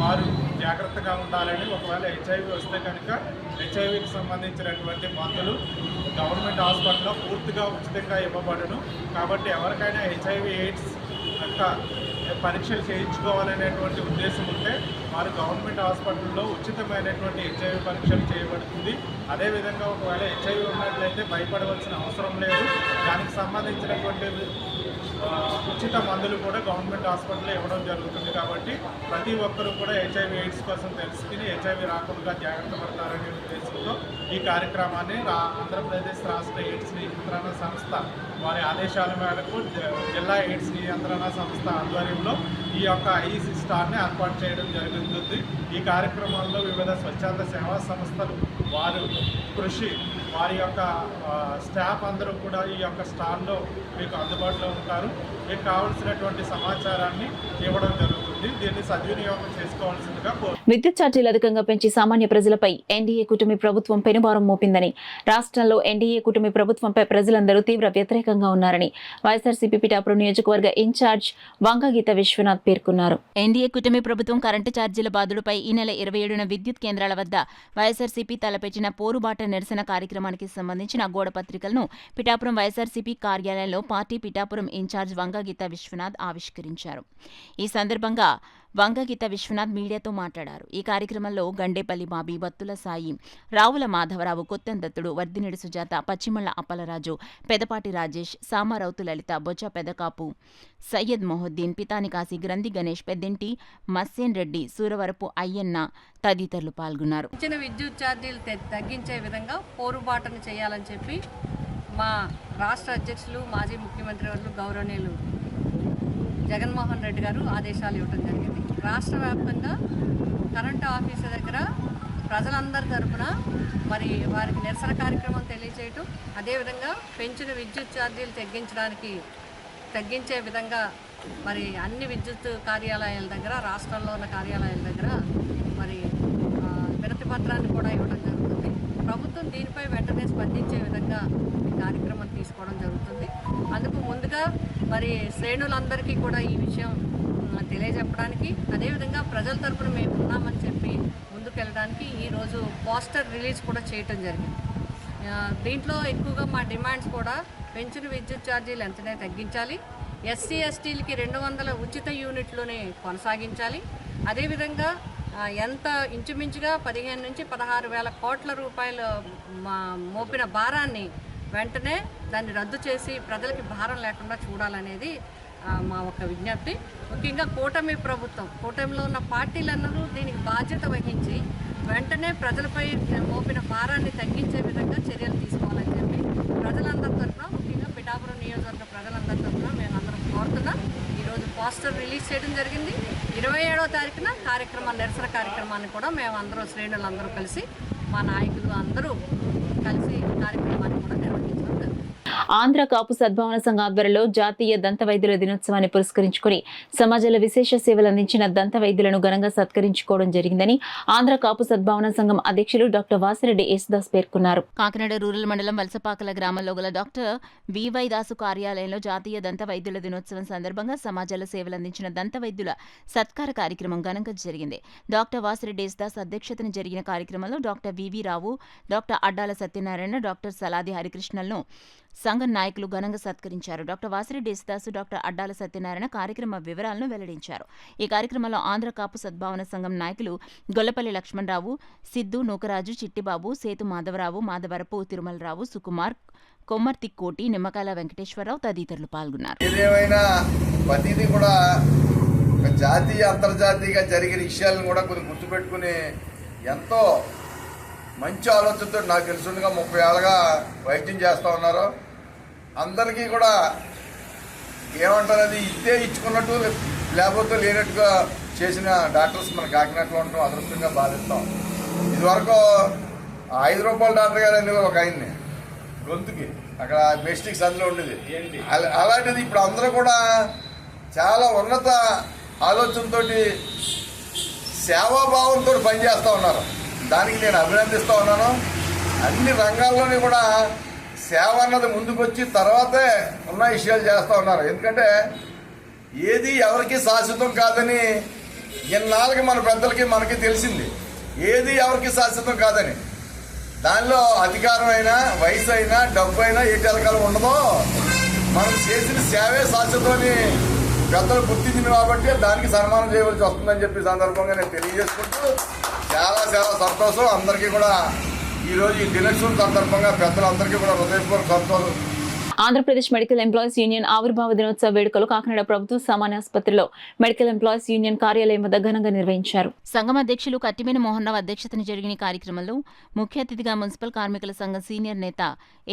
వారు జాగ్రత్తగా ఉండాలని, ఒకవేళ హెచ్ఐవి వస్తే కనుక హెచ్ఐవికి సంబంధించినటువంటి మందులు గవర్నమెంట్ హాస్పిటల్లో పూర్తిగా ఉచితంగా ఇవ్వబడును. కాబట్టి ఎవరికైనా హెచ్ఐవి ఎయిడ్స్ యొక్క పరీక్షలు చేయించుకోవాలనేటువంటి ఉద్దేశం ఉంటే వారు గవర్నమెంట్ హాస్పిటల్లో ఉచితమైనటువంటి హెచ్ఐవి పరీక్షలు చేయబడుతుంది. అదేవిధంగా ఒకవేళ హెచ్ఐవి ఉన్నట్లయితే భయపడవలసిన అవసరం లేదు. దానికి సంబంధించినటువంటి ఉచిత మందులు కూడా గవర్నమెంట్ హాస్పిటల్లో ఇవ్వడం జరుగుతుంది. కాబట్టి ప్రతి ఒక్కరూ కూడా హెచ్ఐవి ఎయిడ్స్ కోసం తెలుసుకుని హెచ్ఐవి రాకుండా జాగ్రత్త పడతారనే ఉద్దేశంతో ఈ కార్యక్రమాన్ని ఆంధ్రప్రదేశ్ రాష్ట్ర ఎయిడ్స్ నియంత్రణ సంస్థ వారి ఆదేశాల మేరకు జిల్లా ఎయిడ్స్ నియంత్రణ సంస్థ ఆధ్వర్యంలో ఈ యొక్క ఐఈసీ స్టాల్ని ఏర్పాటు చేయడం జరుగుతుంది. ఈ కార్యక్రమంలో వివిధ స్వచ్ఛంద సేవా సంస్థలు వారు కృషి వారి యొక్క స్టాఫ్ అందరూ కూడా ఈ యొక్క స్టాల్లో మీకు అందుబాటులో ఉంటారు. మీకు కావాల్సినటువంటి సమాచారాన్ని ఇవ్వడం జరుగుతుంది. దీన్ని సద్వినియోగం చేసుకోవాల్సిందిగా విద్యుత్ ఛార్జీలు అధికంగా పెంచి సామాన్య ప్రజలపై ఎన్డీఏ కూటమి ప్రభుత్వం పెనుభారం మోపిందని, రాష్ట్రంలో ఎన్డీఏ కూటమి ప్రభుత్వంపై ప్రజలందరూ తీవ్ర వ్యతిరేకంగా ఉన్నారని వైఎస్ఆర్సీపీ పిఠాపురం నియోజకవర్గ ఇన్ఛార్జ్ వంగగీత విశ్వనాథ్ పేర్కొన్నారు. ఎన్డీఏ కూటమి ప్రభుత్వం కరెంటు ఛార్జీల బాధుడుపై ఈ నెల 27న విద్యుత్ కేంద్రాల వద్ద వైఎస్ఆర్సీపీ తలపెట్టిన పోరుబాట నిరసన కార్యక్రమానికి సంబంధించిన గోడపత్రికలను పిఠాపురం వైఎస్ఆర్సీపీ కార్యాలయంలో పార్టీ పిఠాపురం ఇన్ఛార్జ్ వంగగీత విశ్వనాథ్ ఆవిష్కరించారు. ఈ సందర్భంగా వంగగీత విశ్వనాథ్ మీడియాతో మాట్లాడారు. ఈ కార్యక్రమంలో గండేపల్లి బాబీ, బత్తుల సాయి, రావుల మాధవరావు, కొత్తందత్తుడు, వర్దినెడి సుజాత, పచ్చిమళ్ల అప్పలరాజు, పెదపాటి రాజేష్, సామారౌతు లలిత, బొజ్జ పెదకాపు, సయ్యద్ మొహద్దీన్, పితాని కాశీ, గ్రంథి గణేష్, పెద్దింటి మస్సేన్ రెడ్డి, సూరవరపు అయ్యన్న తదితరులు పాల్గొన్నారు. విద్యుత్ ఛార్జీలు తగ్గించే విధంగా పోరుబాటను చేయాలని చెప్పి మా రాష్ట్ర అధ్యక్షులు మాజీ ముఖ్యమంత్రి వర్యులు గౌరవనీయులు జగన్మోహన్ రెడ్డి గారు ఆదేశాలు ఇవ్వడం జరిగింది. రాష్ట్ర వ్యాప్తంగా కరెంటు ఆఫీసు దగ్గర ప్రజలందరి తరపున మరి వారికి నిరసన కార్యక్రమం తెలియజేయటం, అదేవిధంగా పెంచిన విద్యుత్ ఛార్జీలు తగ్గించే విధంగా మరి అన్ని విద్యుత్ కార్యాలయాల దగ్గర, రాష్ట్రంలో ఉన్న కార్యాలయాల దగ్గర మరి వినతి పత్రాన్ని కూడా ఇవ్వడం జరుగుతుంది. ప్రభుత్వం దీనిపై వెంటనే స్పందించే విధంగా ఈ కార్యక్రమం తీసుకోవడం జరుగుతుంది. అందుకు ముందుగా మరి శ్రేణులందరికీ కూడా ఈ విషయం తెలియజెప్పడానికి, అదేవిధంగా ప్రజల తరపున మేము ఉన్నామని చెప్పి ముందుకెళ్ళడానికి ఈరోజు పోస్టర్ రిలీజ్ కూడా చేయటం జరిగింది. దీంట్లో ఎక్కువగా మా డిమాండ్స్ కూడా పెంచిన విద్యుత్ ఛార్జీలు వెంటనే తగ్గించాలి, ఎస్సీ ఎస్టీలకి 200 ఉచిత యూనిట్లుని కొనసాగించాలి, అదేవిధంగా ఎంత ఇంచుమించుగా 15 నుంచి 16 వేల కోట్ల రూపాయలు మోపిన భారాన్ని వెంటనే దాన్ని రద్దు చేసి ప్రజలకి భారం లేకుండా చూడాలనేది మా ఒక విజ్ఞప్తి. ముఖ్యంగా కూటమిలో ఉన్న పార్టీలందరూ దీనికి బాధ్యత వహించి వెంటనే ప్రజలపై మోపిన భారాన్ని తగ్గించే విధంగా చర్యలు తీసుకోవాలని చెప్పి ప్రజలందరి తరఫున, ముఖ్యంగా పిఠాపురం నియోజకవర్గ ప్రజలందరి తరఫున మేమందరం కోరుతున్నాం. ఈరోజు పోస్టర్ రిలీజ్ చేయడం జరిగింది. 27వ తారీఖున నిరసన కార్యక్రమాన్ని కూడా మేమందరం శ్రేణులందరూ కలిసి, మా నాయకులు అందరూ కలిసి కార్యక్రమాన్ని కూడా నిర్వహించడం జరుగుతుంది. ఆంధ్ర కాపు సద్భావన సంఘ ఆధ్వర్యంలో జాతీయ దంత వైద్యుల దినోత్సవాన్ని పురస్కరించుకుని సమాజంలో విశేష సేవలు అందించిన దంత వైద్యులను ఘనంగా సత్కరించుకోవడం జరిగిందని ఆంధ్ర కాపు సద్భావన సంఘం అధ్యక్షులు డాక్టర్ వాసిరెడ్డి యేసుదాస్ పేర్కొన్నారు. కాకినాడ రూరల్ మండలం వలసపాకల గ్రామంలో గల డాక్టర్ వివై దాసు కార్యాలయంలో జాతీయ దంత వైద్యుల దినోత్సవం సందర్భంగా సమాజంలో సేవలు అందించిన దంత వైద్యుల సత్కార కార్యక్రమం ఘనంగా జరిగింది. డాక్టర్ వాసిరెడ్డి యేసుదాస్ అధ్యక్షతన జరిగిన కార్యక్రమంలో డాక్టర్ వివి రావు, డాక్టర్ అడ్డాల సత్యనారాయణ, డాక్టర్ సలాది హరికృష్ణలను సంఘం నాయకులు ఘనంగా సత్కరించారు. డాక్టర్ వాసిరెడ్డి యేసుదాసు, డాక్టర్ అడ్డాల సత్యనారాయణ కార్యక్రమ వివరాలను వెల్లడించారు. ఈ కార్యక్రమంలో ఆంధ్ర కాపు సద్భావన సంఘం నాయకులు గొల్లపల్లి లక్ష్మణరావు, సిద్దు, నూకరాజు, చిట్టిబాబు, సేతు మాధవరావు, మాధవరపు తిరుమలరావు, సుకుమార్, కొమ్మర్తి కోటి, నిమ్మకాయల వెంకటేశ్వరరావు తదితరులు పాల్గొన్నారు. ఏదేమైనా ప్రతిదీ కూడా జాతీయ అంతర్జాతీయంగా జరిగిన విషయాలను కూడా కొన్ని గుర్తుపెట్టుకుని ఎంతో మంచి ఆలోచనతో నాకు తెలుసుగా 30 ఏళ్ళగా వైద్యం చేస్తూ ఉన్నారు. అందరికీ కూడా ఏమంటారు, అది ఇదే ఇచ్చుకున్నట్టు లేకపోతే లేనట్టుగా చేసిన డాక్టర్స్ మన కాకినాడలో ఉండటం అదృష్టంగా భావిస్తాం. ఇదివరకు 5 రూపాయల డాక్టర్ గారు అనేవారు ఒక ఆయన్ని గొంతుకి, అక్కడ మెస్టిక్స్ అందులో ఉండేది. అలాంటిది ఇప్పుడు అందరూ కూడా చాలా ఉన్నత ఆలోచనతో సేవాభావంతో పనిచేస్తూ ఉన్నారు. దానికి నేను అభినందిస్తూ ఉన్నాను. అన్ని రంగాల్లోని కూడా సేవ అన్నది ముందుకొచ్చి తర్వాతే ఉన్న విషయాలు చేస్తూ ఉన్నారు. ఎందుకంటే ఏది ఎవరికి శాశ్వతం కాదని ఇన్నాళ్ళకి మన పెద్దలకి మనకి తెలిసింది. ఏది ఎవరికి శాశ్వతం కాదని, దానిలో అధికారం అయినా, వయసు అయినా, డబ్బు అయినా ఏ తెలకాలం ఉండదో, మనం చేసిన సేవే శాశ్వతం అని పెద్దలు గుర్తించింది కాబట్టి దానికి సన్మానం చేయవలసి వస్తుందని చెప్పి సందర్భంగా నేను తెలియజేసుకుంటూ చాలా చాలా సంతోషం. అందరికీ కూడా ఈరోజు ఈ దినోత్సవం సందర్భంగా పెద్దలందరికీ కూడా హృదయపూర్వక సంతోషం. ఆంధ్రప్రదేశ్ మెడికల్ ఎంప్లాయీస్ యూనియన్ ఆవిర్భావ దినోత్సవ వేడుకలు కాకినాడ ప్రభుత్వ సామాన్య ఆసుపత్రిలో మెడికల్ ఎంప్లాయీస్ యూనియన్ కార్యాలయం వద్ద ఘనంగా నిర్వహించారు. సంఘం అధ్యక్షులు కట్టిమేని మోహన్ రావు అధ్యక్షతన జరిగిన కార్యక్రమంలో ముఖ్య అతిథిగా మున్సిపల్ కార్మికుల సంఘం సీనియర్ నేత,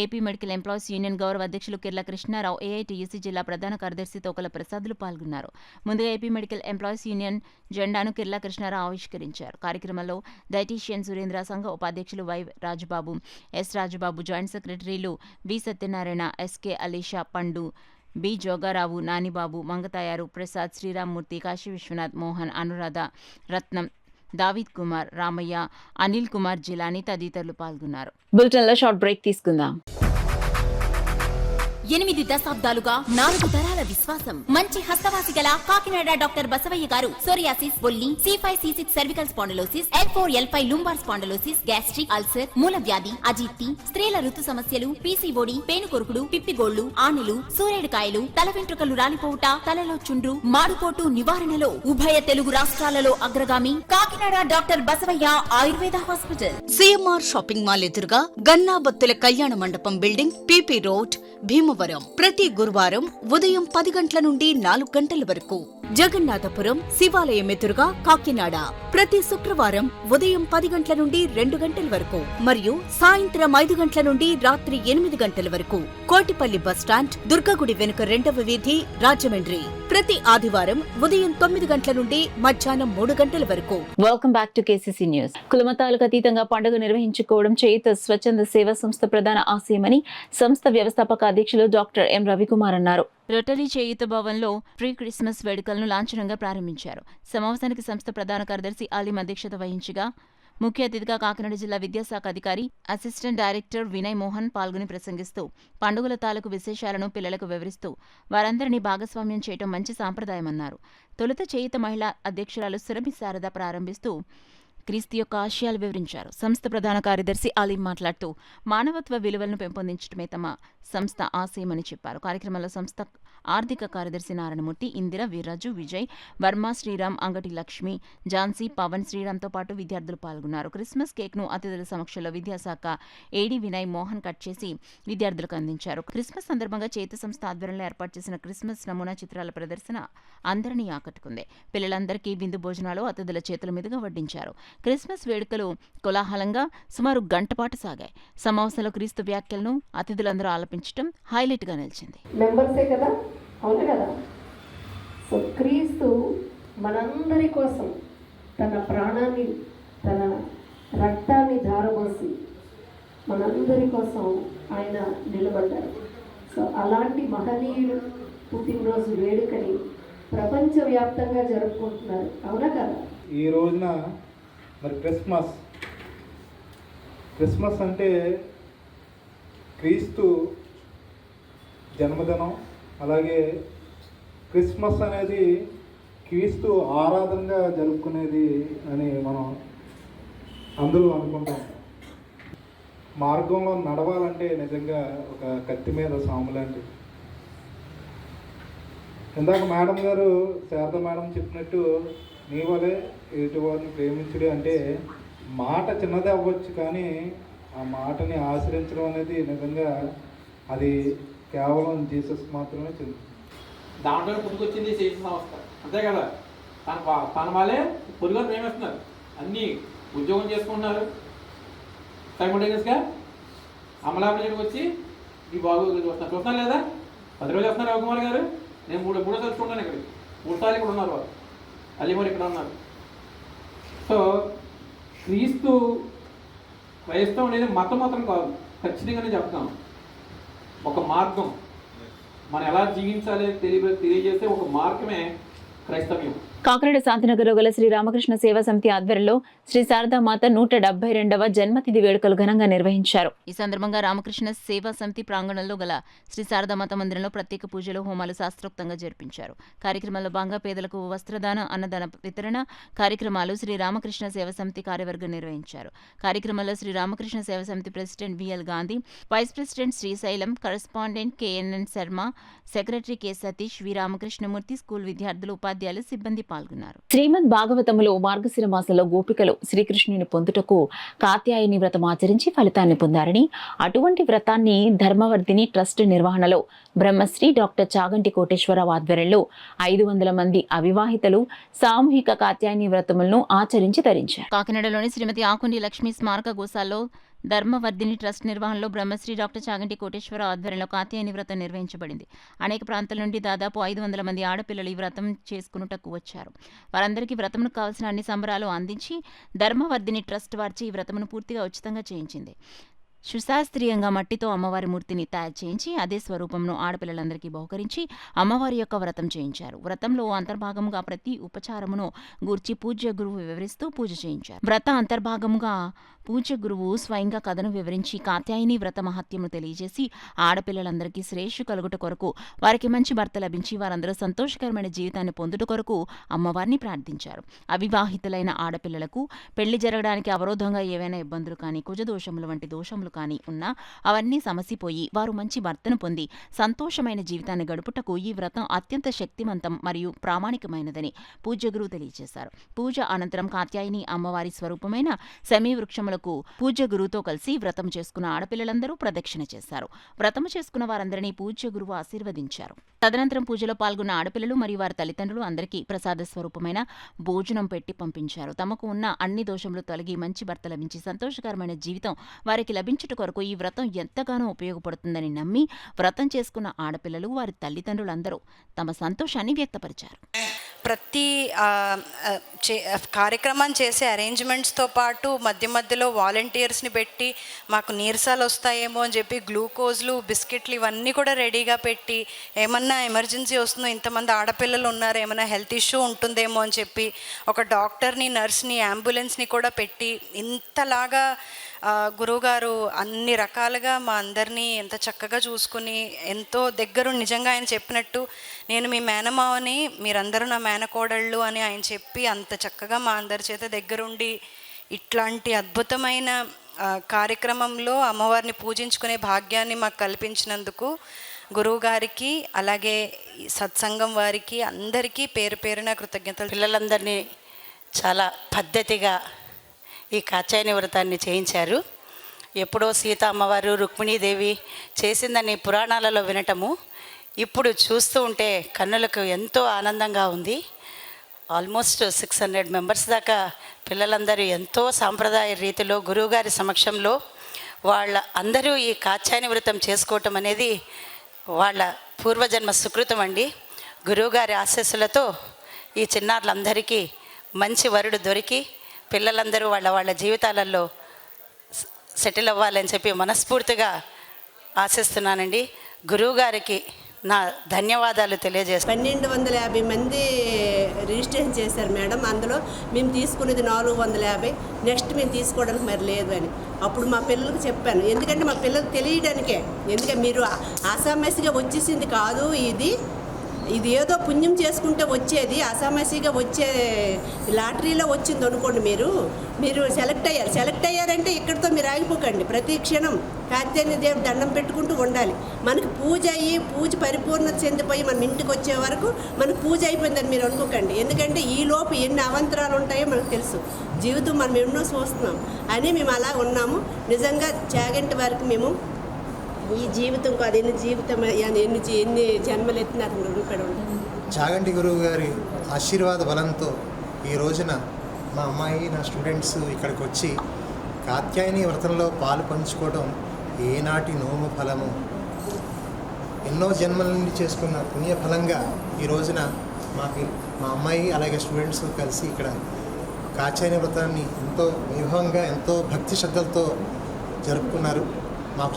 ఏపీ మెడికల్ ఎంప్లాయీస్ యూనియన్ గౌరవ అధ్యక్షులు కిర్ల కృష్ణారావు, ఏఐటీయూసీ జిల్లా ప్రధాన కార్యదర్శి తోకల ప్రసాదులు పాల్గొన్నారు. ముందుగా ఏపీ మెడికల్ ఎంప్లాయీస్ యూనియన్ జెండాను కిర్ల కృష్ణారావు ఆవిష్కరించారు. కార్యక్రమంలో డైటీషియన్ సురేంద్ర సంఘ ఉపాధ్యక్షులు Y Rajubabu, S Rajubabu, joint సెక్రటరీలు V Satyanarayana, SK Alisha, Pandu, B Jogarao, Nanibabu, Mangatayaru, Prasad, Sriramamurthy, Kashi Vishwanath, Mohan, Anuradha, Ratnam, David Kumar, Ramayya, Anil Kumar Jilani తదితరులు పాల్గొన్నారు. బులెటిన్లో షార్ట్ బ్రేక్ తీసుకుందాం. 8 దశాబ్దాలుగా 4 తరాల విశ్వాసం. మంచి హస్తవాసి గల కాకినాడ డాక్టర్ బసవయ్య గారు సోరియాసిస్, బొల్లి, C5, C6 cervical spondylosis, L4, L5 lumbar spondylosis, gastric ulcer, మూల వ్యాధి, అజీర్తి, స్త్రీల ఋతు సమస్యలు, PCOD, పేనుకొరుకుడు, పిప్పిగోళ్లు, ఆనులు, సూరేడుకాయలు, తల వెంట్రుకలు రాలిపోవుట, తలలో చుండ్రు, మాడుకోటు నివారణలో ఉభయ తెలుగు రాష్ట్రాలలో అగ్రగామి Kakinada doctor Basavayya Ayurveda hospital. CMR shopping mall ఎదురుగా గన్నాబత్తుల కళ్యాణ మండపం బిల్డింగ్, PP రోడ్, భీమవరం. ప్రతి గురువారం ఉదయం 10 గంటల నుండి 4 గంటల వరకు. జగన్నాథపురం శివాలయం ఎదురుగా కాకినాడ. ప్రతి శుక్రవారం ఉదయం 10 గంటల నుండి 2 గంటల వరకు మరియు సాయంత్రం 5 గంటల నుండి రాత్రి 8 గంటల వరకు. కోటిపల్లి బస్టాండ్, దుర్గగుడి వెనుక 2వ వీధి, రాజమండ్రి. ప్రతి ఆదివారం ఉదయం 9 గంటల నుండి మధ్యాహ్నం 3 గంటల వరకు. Welcome back to KCC news. కులమతాలకు అతీతంగా పండుగ నిర్వహించుకోవడం చేయుత స్వచ్ఛంద సేవా సంస్థ ప్రధాన ఆశయమని సంస్థ వ్యవస్థాపక అధ్యక్షులు డాక్టర్ ఎం రవికుమార్ అన్నారు. రొటరీ చేయుత భవన్లో ప్రీ క్రిస్మస్ వేడుకలను లాంఛనంగా ప్రారంభించారు. సమావేశానికి సంస్థ ప్రధాన కార్యదర్శి అలీం అధ్యక్షత వహించగా ముఖ్య అతిథిగా కాకినాడ జిల్లా విద్యాశాఖ అధికారి అసిస్టెంట్ డైరెక్టర్ వినయ్ మోహన్ పాల్గొని ప్రసంగిస్తూ పండుగల తాలూకు విశేషాలను పిల్లలకు వివరిస్తూ వారందరినీ భాగస్వామ్యం చేయడం మంచి సాంప్రదాయమన్నారు. తొలుత చేయుత మహిళా అధ్యక్షురాలు సురభి శారద ప్రారంభిస్తూ క్రీస్తు యొక్క ఆశయాలు వివరించారు. సంస్థ ప్రధాన కార్యదర్శి అలీం మాట్లాడుతూ మానవత్వ విలువలను పెంపొందించడమే తమ సంస్థ ఆశయమని చెప్పారు. కార్యక్రమంలో సంస్థ ఆర్థిక కార్యదర్శి నారాయణమూర్తి, ఇందిర, వీర్రాజు, విజయ్, వర్మ, శ్రీరామ్, అంగటి లక్ష్మి, ఝాన్సీ, పవన్, శ్రీరామ్తో పాటు విద్యార్థులు పాల్గొన్నారు. క్రిస్మస్ కేక్ను అతిథుల సమక్షంలో విద్యాశాఖ ఏడీ వినయ్ మోహన్ కట్ చేసి విద్యార్థులకు అందించారు. క్రిస్మస్ సందర్భంగా చేత సంస్థ ఆధ్వర్యంలో ఏర్పాటు చేసిన క్రిస్మస్ నమూనా చిత్రాల ప్రదర్శన అందరినీ ఆకట్టుకుంది. పిల్లలందరికీ విందు భోజనాలు అతిథుల చేతుల మీదుగా వడ్డించారు. క్రిస్మస్ వేడుకలు కోలాహలంగా సుమారు గంట పాటు సాగాయి. సమావేశంలో క్రీస్తు వ్యాఖ్యలను అతిథులందరూ ఆలపించడం హైలైట్ గా నిలిచింది. మెంబర్సే కదా, అవును కదా. సో క్రీస్తు మనందరి కోసం తన ప్రాణాన్ని, తన రక్తాన్ని ధారపోసి మనందరి కోసం ఆయన నిలబడ్డారు. సో అలాంటి మహనీయులు పుట్టినరోజు వేడుకని ప్రపంచవ్యాప్తంగా జరుపుకుంటున్నారు, అవునా కదా. ఈ రోజున మరి క్రిస్మస్ అంటే క్రీస్తు జన్మదినం. అలాగే క్రిస్మస్ అనేది క్రీస్తు ఆరాధనగా జరుపుకునేది అని మనం అందరూ అనుకుంటాం. మార్గంలో నడవాలంటే నిజంగా ఒక కత్తి మీద సాము లాంటిది. ఇందాక మేడం గారు, శారద మేడం చెప్పినట్టు నీ వలే ఎదుటివారిని ప్రేమించుడు అంటే మాట చిన్నదే అవ్వచ్చు, కానీ ఆ మాటని ఆచరించడం అనేది నిజంగా అది కేవలం జీసస్ మాత్రమే చెందుతుంది. దాంట్లో పుట్టుకొచ్చింది చేసిన సంస్థ, అంతే కదా. తన వాళ్ళే పొరుగురు ప్రేమిస్తున్నారు, అన్నీ ఉద్యోగం చేసుకుంటున్నారు. సైమల్టేనియస్గా అమలాపణ చేయడానికి వచ్చి ఈ బాగు చూస్తున్నాను లేదా 10 రోజులు వస్తున్నారు రవికుమార్ గారు. నేను మూడో సార్లు చూడన్నాను, ఇక్కడికి 3 సార్లు ఇక్కడ ఉన్నారు వారు, అలీమర్ ఇక్కడ ఉన్నారు. సో క్రీస్తు క్రైస్తవం అనేది మతం కాదు, ఖచ్చితంగానే చెప్తాం. ఒక మార్గం, మనం ఎలా జీవించాలి తెలియజేసే ఒక మార్గమే క్రైస్తవ్యం. కాకినాడ శాంతినగర్లో గల శ్రీ రామకృష్ణ సేవా సమితి ఆధ్వర్యంలో శ్రీ శారదామాత 172వ జన్మతిథి వేడుకలు ఘనంగా నిర్వహించారు. ఈ సందర్భంగా రామకృష్ణ సేవా సమితి ప్రాంగణంలో గల శ్రీ శారదామాత మందిరంలో ప్రత్యేక పూజలు, హోమాలు శాస్త్రోక్తంగా జరిపించారు. కార్యక్రమంలో భాగంగా పేదలకు వస్త్రదాన, అన్నదాన వితరణ కార్యక్రమాలు శ్రీ రామకృష్ణ సేవా సమితి కార్యవర్గం నిర్వహించారు. కార్యక్రమంలో Shri Ramakrishna Seva Samiti president VL Gandhi, vice president Srisailam, correspondent KNN Sharma, secretary K Satish, V Ramakrishnamurthy, school విద్యార్థులు, ఉపాధ్యాయులు, సిబ్బంది పాల్గొన్నారు. శ్రీమద్ భాగవతములో మార్గశిర మాసంలో గోపికలు శ్రీకృష్ణుని పొందుటకు కాత్యాయని వ్రతం ఆచరించి ఫలితాన్ని పొందారని, అటువంటి వ్రతాన్ని ధర్మవర్ధిని ట్రస్ట్ నిర్వహణలో బ్రహ్మశ్రీ డాక్టర్ చాగంటి కోటేశ్వరరావు ఆధ్వర్యంలో 500 మంది అవివాహితలు సామూహిక కాత్యాయని వ్రతములను ఆచరించి తరించారు. కాకినాడలోని శ్రీమతి ఆకుండి లక్ష్మీ స్మారక గోశాలలో ధర్మవర్ధిని ట్రస్ట్ నిర్వహణలో బ్రహ్మశ్రీ డాక్టర్ చాగంటి కోటేశ్వరరావు ఆధ్వర్యంలో కాత్యాయని వ్రతం నిర్వహించబడింది. అనేక ప్రాంతాల నుండి దాదాపు 500 మంది ఆడపిల్లలు ఈ వ్రతం చేసుకున్నటకు వచ్చారు. వారందరికీ వ్రతమును కావలసిన అన్ని సంబరాలు అందించి ధర్మవర్ధిని ట్రస్ట్ వారిచే ఈ వ్రతమును పూర్తిగా ఉచితంగా చేయించింది. సుశాస్త్రీయంగా మట్టితో అమ్మవారి మూర్తిని తయారు చేయించి అదే స్వరూపంను ఆడపిల్లలందరికీ బహుకరించి అమ్మవారి యొక్క వ్రతం చేయించారు. వ్రతంలో అంతర్భాగముగా ప్రతి ఉపచారమును గూర్చి పూజ్య గురువు వివరిస్తూ పూజ చేయించారు. వ్రత అంతర్భాగముగా పూజ్య గురువు స్వయంగా కథను వివరించి కాత్యాయని వ్రత మహత్యమును తెలియజేసి ఆడపిల్లలందరికీ శ్రేయస్సు కలుగుట కొరకు, వారికి మంచి భర్త లభించి వారందరూ సంతోషకరమైన జీవితాన్ని పొందుట కొరకు అమ్మవారిని ప్రార్థించారు. అవివాహితులైన ఆడపిల్లలకు పెళ్లి జరగడానికి అవరోధంగా ఏవైనా ఇబ్బందులు కానీ, కుజదోషములు వంటి దోషములు కానీ ఉన్నా అవన్నీ సమసిపోయి వారు మంచి భర్తను పొంది సంతోషమైన జీవితాన్ని గడుపుటకు ఈ వ్రతం అత్యంత శక్తివంతం మరియు ప్రామాణికమైనదని పూజ్య గురువు తెలియజేశారు. పూజ అనంతరం కాత్యాయని అమ్మవారి స్వరూపమైన శమీ వృక్షముల శ్రీరాములకు పూజ్య గురువుతో కలిసి వ్రతం చేసుకున్న ఆడపిల్లలందరూ ప్రదక్షిణ చేశారు. వ్రతం చేసుకున్న వారందరినీ పూజ్య గురువు ఆశీర్వదించారు. తదనంతరం పూజలో పాల్గొన్న ఆడపిల్లలు మరియు వారి తల్లిదండ్రులు అందరికీ ప్రసాద స్వరూపమైన భోజనం పెట్టి పంపించారు. తమకు ఉన్న అన్ని దోషములు తొలగి మంచి భర్త లభించి సంతోషకరమైన జీవితం వారికి లభించుట కొరకు ఈ వ్రతం ఎంతగానో ఉపయోగపడుతుందని నమ్మి వ్రతం చేసుకున్న ఆడపిల్లలు వారి తల్లిదండ్రులందరూ తమ సంతోషాన్ని వ్యక్తపరిచారు. ప్రతి కార్యక్రమం చేసే అరేంజ్మెంట్స్తో పాటు మధ్య మధ్యలో వాలంటీర్స్ని పెట్టి మాకు నీరసాలు వస్తాయేమో అని చెప్పి గ్లూకోజ్లు, బిస్కెట్లు ఇవన్నీ కూడా రెడీగా పెట్టి, ఏమన్నా ఎమర్జెన్సీ వస్తుందో, ఇంతమంది ఆడపిల్లలు ఉన్నారు, ఏమైనా హెల్త్ ఇష్యూ ఉంటుందేమో అని చెప్పి ఒక డాక్టర్ని, నర్స్ని, అంబులెన్స్ని కూడా పెట్టి ఇంతలాగా గురువుగారు అన్ని రకాలుగా మా అందరినీ ఎంత చక్కగా చూసుకుని ఎంతో దగ్గర నిజంగా ఆయన చెప్పినట్టు నేను మీ మేనమావని, మీరందరూ నా మేనకోడళ్ళు అని ఆయన చెప్పి అంత చక్కగా మా అందరి చేత దగ్గరుండి ఇట్లాంటి అద్భుతమైన కార్యక్రమంలో అమ్మవారిని పూజించుకునే భాగ్యాన్ని మాకు కల్పించినందుకు గురువుగారికి అలాగే సత్సంగం వారికి అందరికీ పేరు పేరున కృతజ్ఞతలు. పిల్లలందరినీ చాలా పద్ధతిగా ఈ కాత్యాయని వ్రతాన్ని చేయించారు. ఎప్పుడో సీత అమ్మవారు, రుక్మిణీదేవి చేసిందని పురాణాలలో వినటము ఇప్పుడు చూస్తూ ఉంటే కన్నులకు ఎంతో ఆనందంగా ఉంది. ఆల్మోస్ట్ 600 మెంబర్స్ దాకా పిల్లలందరూ ఎంతో సాంప్రదాయ రీతిలో గురువుగారి సమక్షంలో వాళ్ళ అందరూ ఈ కాత్యాయని వ్రతం చేసుకోవటం అనేది వాళ్ళ పూర్వజన్మ సుకృతం అండి. గురువుగారి ఆశీస్సులతో ఈ చిన్నారులందరికీ మంచి వరుడు దొరికి పిల్లలందరూ వాళ్ళ జీవితాలలో సెటిల్ అవ్వాలని చెప్పి మనస్ఫూర్తిగా ఆశిస్తున్నానండి. గురువుగారికి నా ధన్యవాదాలు తెలియజేస్తాను. 1250 మంది రిజిస్ట్రేషన్ చేశారు మేడం. అందులో మేము తీసుకునేది 450. నెక్స్ట్ మేము తీసుకోవడానికి మరి లేదు అని అప్పుడు మా పిల్లలకు చెప్పాను. ఎందుకంటే మా పిల్లలకు తెలియడానికే, ఎందుకంటే మీరు ఆసామసిగా వచ్చేసింది కాదు, ఇది ఏదో పుణ్యం చేసుకుంటే వచ్చేది, అసామసిగా వచ్చే లాటరీలో వచ్చింది అనుకోండి. మీరు సెలెక్ట్ అయ్యారంటే ఇక్కడితో మీరు ఆగిపోకండి. ప్రతి క్షణం కాత్యాయని దేవి దండం పెట్టుకుంటూ ఉండాలి. మనకు పూజ పూజ పరిపూర్ణత చెందిపోయి మనం ఇంటికి వచ్చే వరకు మనకు పూజ అయిపోయిందని మీరు అనుకోకండి. ఎందుకంటే ఈ లోపు ఎన్ని అవంతరాలు ఉంటాయో మనకు తెలుసు. జీవితం మనం ఎన్నో చూస్తున్నాం అని మేము అలా ఉన్నాము. నిజంగా చాగంటి వారికి మేము ఈ జీవితం కాదు, ఎన్ని జన్మలు ఎత్తినారు రుణపడి ఉంటాం. చాగంటి గురువు గారి ఆశీర్వాద బలంతో ఈ రోజున మా అమ్మాయి, నా స్టూడెంట్స్ ఇక్కడికి వచ్చి కాత్యాయని వ్రతంలో పాలు పంచుకోవడం ఏనాటి నోము ఫలము, ఎన్నో జన్మల నుండి చేసుకున్న పుణ్యఫలంగా ఈ రోజున మా అమ్మాయి అలాగే స్టూడెంట్స్ కలిసి ఇక్కడ కాత్యాయని వ్రతాన్ని ఎంతో వైభవంగా, ఎంతో భక్తి శ్రద్ధలతో జరుపుకున్నారు. మాకు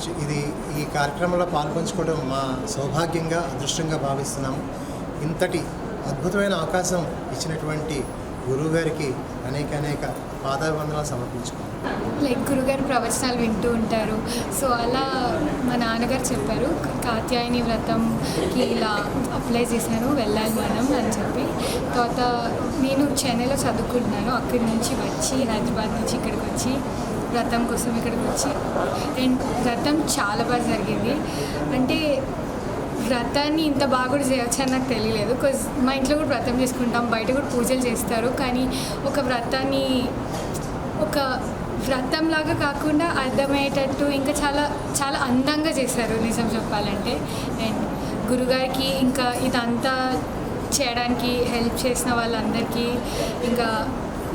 ఈ కార్యక్రమంలో పాల్పంచుకోవడం మా సౌభాగ్యంగా, అదృష్టంగా భావిస్తున్నాము. ఇంతటి అద్భుతమైన అవకాశం ఇచ్చినటువంటి గురువుగారికి అనేక పాదాభివందనాలు సమర్పించుకున్నాం. గురుగారు ప్రవచనాలు వింటూ ఉంటారు. సో అలా మా నాన్నగారు చెప్పారు కాత్యాయని వ్రతంకి ఇలా అప్లై చేశాను, వెళ్ళాలి మనం అని చెప్పి. తర్వాత నేను చెన్నైలో చదువుకుంటున్నాను. అక్కడి నుంచి వచ్చి హైదరాబాద్ నుంచి ఇక్కడికి వచ్చి వ్రతం కోసం ఇక్కడికి వచ్చి అండ్ వ్రతం చాలా బాగా జరిగింది. అంటే వ్రతాన్ని ఇంత బాగా కూడా చేయవచ్చు అని నాకు తెలియలేదు. బికాజ్ మా ఇంట్లో కూడా వ్రతం చేసుకుంటాం, బయట కూడా పూజలు చేస్తారు. కానీ ఒక వ్రతాన్ని ఒక వ్రతంలాగా కాకుండా అర్థమయ్యేటట్టు ఇంకా చాలా చాలా అందంగా చేశారు నిజం చెప్పాలంటే. అండ్ గురుగారికి ఇంకా ఇదంతా చేయడానికి హెల్ప్ చేసిన వాళ్ళందరికీ ఇంకా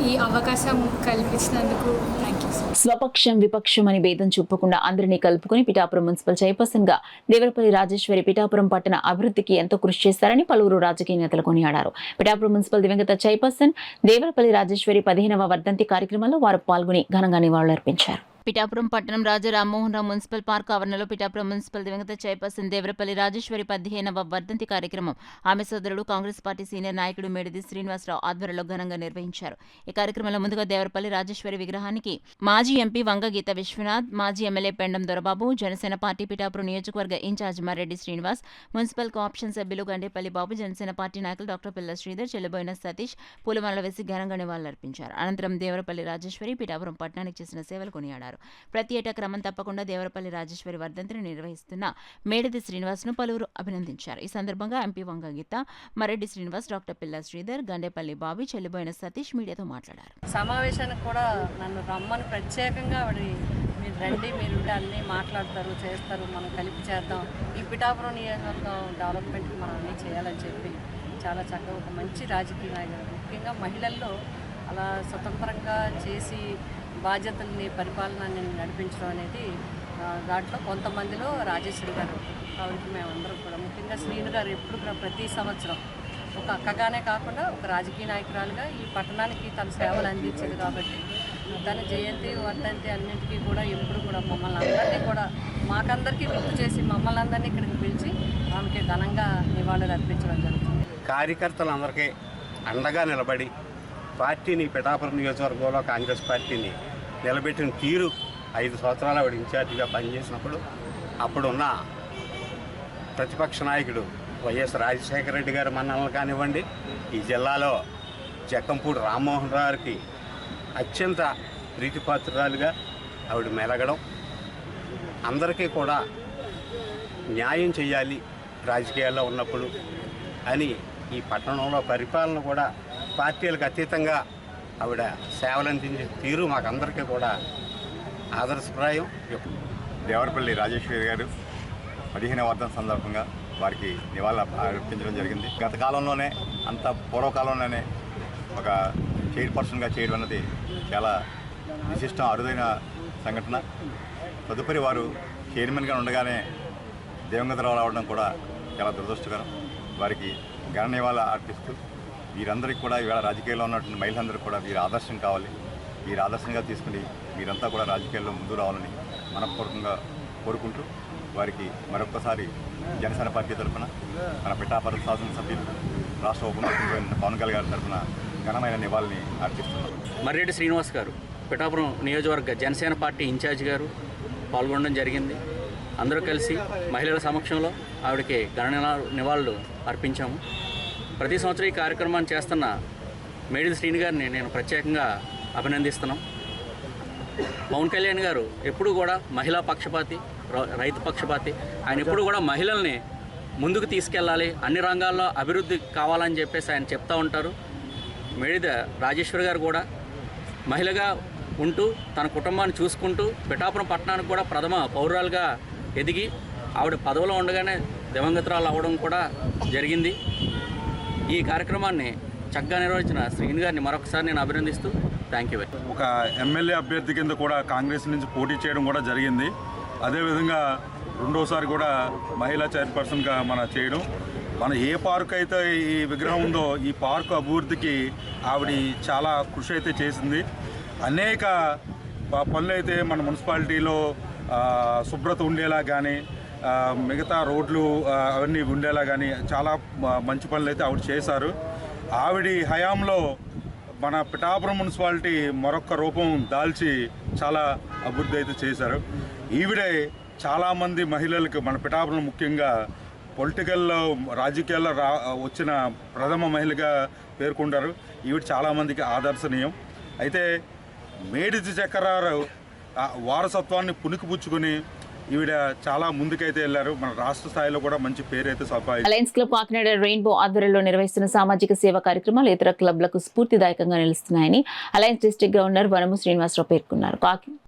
ఈ అవకాశం కల్పించినందుకు థ్యాంక్ యూ. స్వపక్షం విపక్షం అని భేదం చూపకుండా అందరినీ కలుపుకుని పిఠాపురం మున్సిపల్ చైర్పర్సన్ గా దేవరపల్లి రాజేశ్వరి పిఠాపురం పట్టణ అభివృద్ధికి ఎంతో కృషి చేస్తారని పలువురు రాజకీయ నేతలు కొనియాడారు. పిఠాపురం మున్సిపల్ దివంగత చైర్పర్సన్ దేవరపల్లి రాజేశ్వరి 15వ వర్ధంతి కార్యక్రమంలో వారు పాల్గొని ఘనంగా నివాళులర్పించారు. పిఠాపురం పట్టణం రాజా రామ్మోహన్ రావు మున్సిపల్ పార్క్ ఆవరణలో పిఠాపురం మున్సిపల్ దివంగత చైర్పర్సన్ దేవరపల్లి రాజేశ్వరి 15వ వర్ధంతి కార్యక్రమం ఆమె సోదరుడు కాంగ్రెస్ పార్టీ సీనియర్ నాయకుడు మేడిది శ్రీనివాసరావు ఆధ్వర్యంలో ఘనంగా నిర్వహించారు. ఈ కార్యక్రమంలో ముందుగా దేవరపల్లి రాజేశ్వరి విగ్రహానికి మాజీ ఎంపీ వంగగీత విశ్వనాథ్, మాజీ ఎమ్మెల్యే పెండం దొరబాబు, జనసేన పార్టీ పిఠాపురం నియోజకవర్గ incharge Marreddy Srinivas, municipal co-option సభ్యులు గండేపల్లి బాబు, జనసేన పార్టీ నాయకులు డాక్టర్ పిల్ల శ్రీధర్, చెల్లబోయిన సతీష్ పూలమాల వేసి ఘనంగా నివాళులర్పించారు. అనంతరం దేవరపల్లి రాజేశ్వరి పిఠాపురం పట్టణానికి చేసిన సేవలు కొనియాడారు. పేర్కొన్నారు. ప్రతి ఏటా క్రమం తప్పకుండా దేవరపల్లి రాజేశ్వరి వర్ధంతిని నిర్వహిస్తున్న మేడిది శ్రీనివాస్ను పలువురు అభినందించారు. ఈ సందర్భంగా ఎంపీ వంగ గీత, మరెడ్డి శ్రీనివాస్, డాక్టర్ పిల్ల శ్రీధర్, గండేపల్లి బాబీ, చెల్లిబోయిన సతీష్ మీడియాతో మాట్లాడారు. సమావేశానికి కూడా నన్ను రమ్మని ప్రత్యేకంగా మీరు రండి, మీరు అన్నీ మాట్లాడతారు, చేస్తారు, మనం కలిపి చేద్దాం, ఈ పిఠాపురం నియోజకవర్గం డెవలప్మెంట్కి మనం అన్నీ చేయాలని చెప్పి చాలా చక్కగా ఒక మంచి రాజకీయ నాయకుడు, ముఖ్యంగా మహిళల్లో అలా స్వతంత్రంగా చేసి బాధ్యతల్ని పరిపాలనని నడిపించడం అనేది దాంట్లో కొంతమందిలో రాజేశ్వరి గారు. కాబట్టి మేమందరం కూడా ముఖ్యంగా శ్రీను గారు ఎప్పుడు కూడా ప్రతి సంవత్సరం ఒక అక్కగానే కాకుండా ఒక రాజకీయ నాయకురాలుగా ఈ పట్టణానికి తన సేవలు అందించింది. కాబట్టి తన జయంతి, వర్ధంతి అన్నింటికీ కూడా ఎప్పుడు కూడా మమ్మల్ని అందరినీ కూడా మాకందరికీ గుర్తు చేసి మమ్మల్ని అందరినీ ఇక్కడికి పిలిచి ఆమెకి ఘనంగా నివాళులు అర్పించడం జరుగుతుంది. కార్యకర్తలందరికీ అండగా నిలబడి పార్టీని పిఠాపురం నియోజకవర్గంలో కాంగ్రెస్ పార్టీని నిలబెట్టిన తీరు 5 సంవత్సరాలు ఆవిడ ఇన్ఛార్జిగా పనిచేసినప్పుడు అప్పుడున్న ప్రతిపక్ష నాయకుడు వైఎస్ రాజశేఖర రెడ్డి గారి మన్ననలు కానివ్వండి, ఈ జిల్లాలో జక్కంపూడి రామ్మోహన్ రావుకి అత్యంత ప్రీతిపాత్రురాలుగా ఆవిడ మెలగడం, అందరికీ కూడా న్యాయం చేయాలి రాజకీయాల్లో ఉన్నప్పుడు అని ఈ పట్టణంలో పరిపాలన కూడా పార్టీలకు అతీతంగా ఆవిడ సేవలు అందించే తీరు మాకందరికీ కూడా ఆదర్శప్రాయం. దేవరపల్లి రాజేశ్వరి గారు 15వ వర్ధంతి సందర్భంగా వారికి నివాళులు అర్పించడం జరిగింది. గత కాలంలోనే, అంత పూర్వకాలంలోనే ఒక చైర్పర్సన్గా చేయడం అన్నది చాలా విశిష్టం, అరుదైన సంఘటన. తదుపరి వారు చైర్మన్గా ఉండగానే దివంగతరావు రావడం కూడా చాలా దురదృష్టకరం. వారికి ఘన నివాళులు అర్పిస్తూ వీరందరికీ కూడా ఇవాళ రాజకీయాల్లో ఉన్నటువంటి మహిళలందరూ కూడా వీరు ఆదర్శం కావాలి, వీరు ఆదర్శంగా తీసుకుని వీరంతా కూడా రాజకీయాల్లో ముందు రావాలని మనపూర్వకంగా కోరుకుంటూ వారికి మరొక్కసారి జనసేన పార్టీ తరఫున, మన పిఠాపురం శాసనసభ్యులు, రాష్ట్ర ఉప ముఖ్యమంత్రి పవన్ కళ్యాణ్ గారి తరఫున ఘనమైన నివాళిని అర్పిస్తున్నారు. మర్రెడ్డి శ్రీనివాస్ గారు పిఠాపురం నియోజకవర్గ జనసేన పార్టీ ఇన్ఛార్జ్ గారు పాల్గొనడం జరిగింది. అందరూ కలిసి మహిళల సమక్షంలో ఆవిడకి ఘన నివాళులు అర్పించాము. ప్రతి సంవత్సరం ఈ కార్యక్రమాన్ని చేస్తున్న మేడిది శ్రీని గారిని నేను ప్రత్యేకంగా అభినందిస్తున్నాం. పవన్ కళ్యాణ్ గారు ఎప్పుడు కూడా మహిళా పక్షపాతి, రైతు పక్షపాతి. ఆయన ఎప్పుడు కూడా మహిళల్ని ముందుకు తీసుకెళ్ళాలి, అన్ని రంగాల్లో అభివృద్ధి కావాలని చెప్పేసి ఆయన చెప్తూ ఉంటారు. మేడిద రాజేశ్వరి గారు కూడా మహిళగా ఉంటూ తన కుటుంబాన్ని చూసుకుంటూ పిఠాపురం పట్టణానికి కూడా ప్రథమ పౌరురాలుగా ఎదిగి ఆవిడ పదవిలో ఉండగానే దివంగతురాలు అవ్వడం కూడా జరిగింది. ఈ కార్యక్రమాన్ని చక్కగా నిర్వహించిన శ్రీని గారిని మరొకసారి నేను అభినందిస్తూ థ్యాంక్ యూ. ఒక ఎమ్మెల్యే అభ్యర్థి కింద కూడా కాంగ్రెస్ నుంచి పోటీ చేయడం కూడా జరిగింది. అదేవిధంగా రెండోసారి కూడా మహిళా చైర్పర్సన్గా చేయడం. మన ఏ పార్క్ అయితే ఈ విగ్రహం ఉందో ఈ పార్కు అభివృద్ధికి ఆవిడ చాలా కృషి అయితే చేసింది. అనేక పనులు అయితే మన మున్సిపాలిటీలో శుభ్రత ఉండేలా కానీ, మిగతా రోడ్లు అవన్నీ ఉండేలా కానీ చాలా మంచి పనులు అయితే ఆవిడ చేశారు. ఆవిడ హయాంలో మన పిఠాపురం మున్సిపాలిటీ మరొక రూపం దాల్చి చాలా అభివృద్ధి అయితే చేశారు. ఈవిడే చాలామంది మహిళలకు, మన పిఠాపురం ముఖ్యంగా పొలిటికల్లో, రాజకీయాల్లో వచ్చిన ప్రథమ మహిళగా పేర్కొంటారు. ఈవిడ చాలామందికి ఆదర్శనీయం. అయితే మేడిది చక్రరావు వారసత్వాన్ని పుణికిపుచ్చుకొని ఈవిడ చాలా ముందుకైతే వెళ్లారు. మన రాష్ట్ర స్థాయిలో కూడా మంచి పేరైతే సంపాదించారు. అలయన్స్ క్లబ్ కాకినాడ రెయిన్బో ఆధ్వర్యంలో నిర్వహిస్తున్న సామాజిక సేవా కార్యక్రమాలు ఇతర క్లబ్లకు స్ఫూర్తిదాయకంగా నిలుస్తున్నాయని అలయన్స్ డిస్ట్రిక్ట్ గవర్నర్ వనము శ్రీనివాసరావు పేర్కొన్నారు.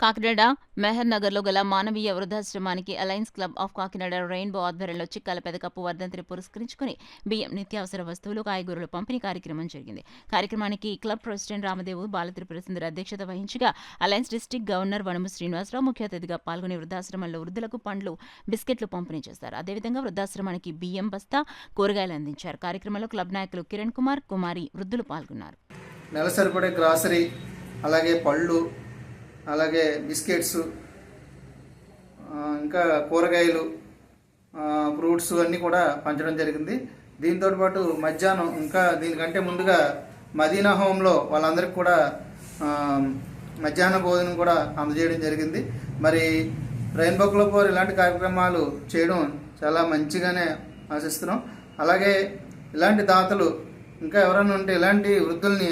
కాకినాడ మెహర్ నగర్ లో గల మానవీయ వృద్ధాశ్రమానికి alliance club of Kakinada rainbow ఆధ్వర్యంలో చిక్కాల పెదకప్పు వర్ధంతిని పురస్కరించుకుని బియ్యం, నిత్యావసర వస్తువులు, కాయగూరలు పంపిణీ కార్యక్రమం జరిగింది. కార్యక్రమానికి క్లబ్ ప్రెసిడెంట్ రామదేవు బాలత్రిపుర సుందరి అధ్యక్షత వహించగా అలయన్స్ డిస్ట్రిక్ట్ గవర్నర్ వనము శ్రీనివాసరావు ముఖ్య అతిథిగా పాల్గొని వృద్ధాశ్రమంలో వృద్ధులకు పండ్లు, బిస్కెట్లు పంపిణీ చేశారు. అదేవిధంగా వృద్ధాశ్రమానికి బియ్యం బస్తా, కూరగాయలు అందించారు. కార్యక్రమంలో క్లబ్ నాయకులు కిరణ్ కుమార్, కుమారి, వృద్ధులు పాల్గొన్నారు. నెలసరిపడే గ్రాసరీ, అలాగే పళ్ళు, అలాగే బిస్కెట్స్, ఇంకా కూరగాయలు, ఫ్రూట్స్ అన్నీ కూడా పంచడం జరిగింది. దీంతో పాటు మధ్యాహ్నం ఇంకా దీనికంటే ముందుగా మదీనా హోంలో వాళ్ళందరికీ కూడా మధ్యాహ్న భోజనం కూడా అందజేయడం జరిగింది. మరి రెయిన్బో క్లబ్ వారు ఇలాంటి కార్యక్రమాలు చేయడం చాలా మంచిగానే ఆశిస్తున్నాం. అలాగే ఇలాంటి దాతలు ఇంకా ఎవరైనా ఉంటే ఇలాంటి వృద్ధుల్ని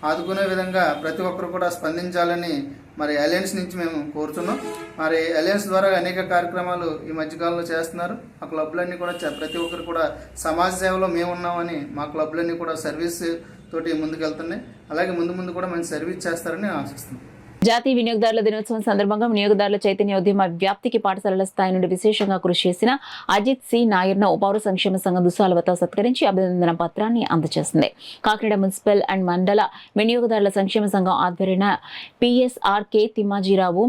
ఆదుకునే విధంగా ప్రతి ఒక్కరు కూడా స్పందించాలని మరి అలయన్స్ నుంచి మేము కోరుతున్నాం. మరి అలయన్స్ ద్వారా అనేక కార్యక్రమాలు ఈ మధ్యకాలంలో చేస్తున్నారు. ఆ క్లబ్లన్నీ కూడా ప్రతి ఒక్కరు కూడా సమాజ సేవలో మేము ఉన్నామని మా క్లబ్లన్నీ కూడా సర్వీస్ తోటి ముందుకెళ్తున్నాయి. అలాగే ముందు కూడా మంచి సర్వీస్ చేస్తారని ఆశిస్తున్నాం. జాతీయ వినియోగదారుల దినోత్సవం సందర్భంగా వినియోగదారుల చైతన్యోద్యమ వ్యాప్తికి పాఠశాలల స్థాయి నుండి విశేషంగా కృషి చేసిన అజిత్ సి నాయర్ను పౌర సంక్షేమ సంఘం దుస్సాలవతో సత్కరించి అభినందన పత్రాన్ని అందజేసింది. కాకినాడ మున్సిపల్ అండ్ మండల వినియోగదారుల సంక్షేమ సంఘం ఆధ్వర్యాన పిఎస్ఆర్కే తిమ్మాజీరావు,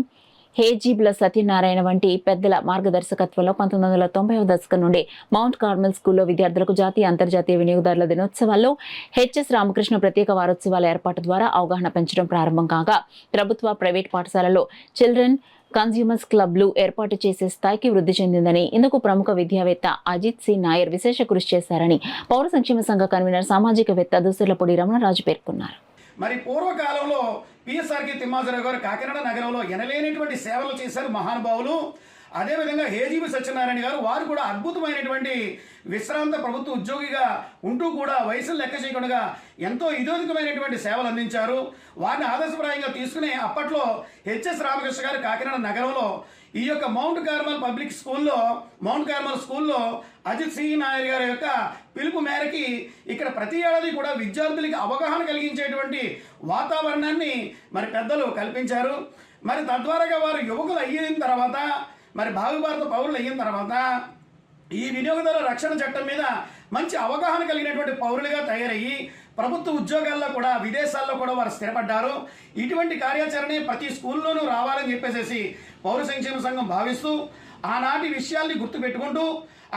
హేజీబ్ల సత్యనారాయణ వంటి పెద్దల మార్గదర్శకత్వంలో 1990వ దశకం నుండి మౌంట్ కార్మెల్ స్కూల్లో విద్యార్థులకు జాతీయ అంతర్జాతీయ వినియోగదారుల దినోత్సవాల్లో హెచ్ఎస్ రామకృష్ణ ప్రత్యేక వారోత్సవాల ఏర్పాటు ద్వారా అవగాహన పెంచడం ప్రారంభం కాగా ప్రభుత్వ, ప్రైవేట్ పాఠశాలల్లో చిల్డ్రన్ కన్స్యూమర్స్ క్లబ్లు ఏర్పాటు చేసే స్థాయికి వృద్ధి చెందిందని, ఇందుకు ప్రముఖ విద్యావేత్త అజిత్ సి నాయర్ విశేష కృషి చేశారని పౌర సంక్షేమ సంఘ కన్వీనర్ సామాజికవేత్త దుస్సర్లపూడి రమణరాజు పేర్కొన్నారు. మరి పూర్వకాలంలో పిఎస్ఆర్కే తిమ్మాజీరావు గారు కాకినాడ నగరంలో ఎనలేనటువంటి సేవలు చేశారు మహానుభావులు. అదేవిధంగా హేజీబీ సత్యనారాయణ గారు, వారు కూడా అద్భుతమైనటువంటి విశ్రాంత ప్రభుత్వ ఉద్యోగిగా ఉంటూ కూడా వయసును లెక్క చేయకుండా ఎంతో ఇదోదికమైనటువంటి సేవలు అందించారు. వారిని ఆదర్శప్రాయంగా తీసుకుని అప్పట్లో హెచ్ఎస్ రామకృష్ణ గారు కాకినాడ నగరంలో ఈ యొక్క మౌంట్ కార్మల్ స్కూల్లో అజిత్ సి నాయర్ గారి యొక్క పిలుపు మేరకి ఇక్కడ ప్రతి ఏడాది కూడా విద్యార్థులకి అవగాహన కలిగించేటువంటి వాతావరణాన్ని మరి పెద్దలు కల్పించారు. మరి తద్వారాగా వారు యువకులు అయిన తర్వాత, మరి భావి భారత పౌరులు అయిన తర్వాత ఈ వినియోగదారుల రక్షణ చట్టం మీద మంచి అవగాహన కలిగినటువంటి పౌరులుగా తయారయ్యి ప్రభుత్వ ఉద్యోగాల్లో కూడా, విదేశాల్లో కూడా వారు స్థిరపడ్డారు. ఇటువంటి కార్యాచరణే ప్రతి స్కూల్లోనూ రావాలని చెప్పేసి పౌర సంక్షేమ సంఘం భావిస్తూ ఆనాటి విషయాల్ని గుర్తుపెట్టుకుంటూ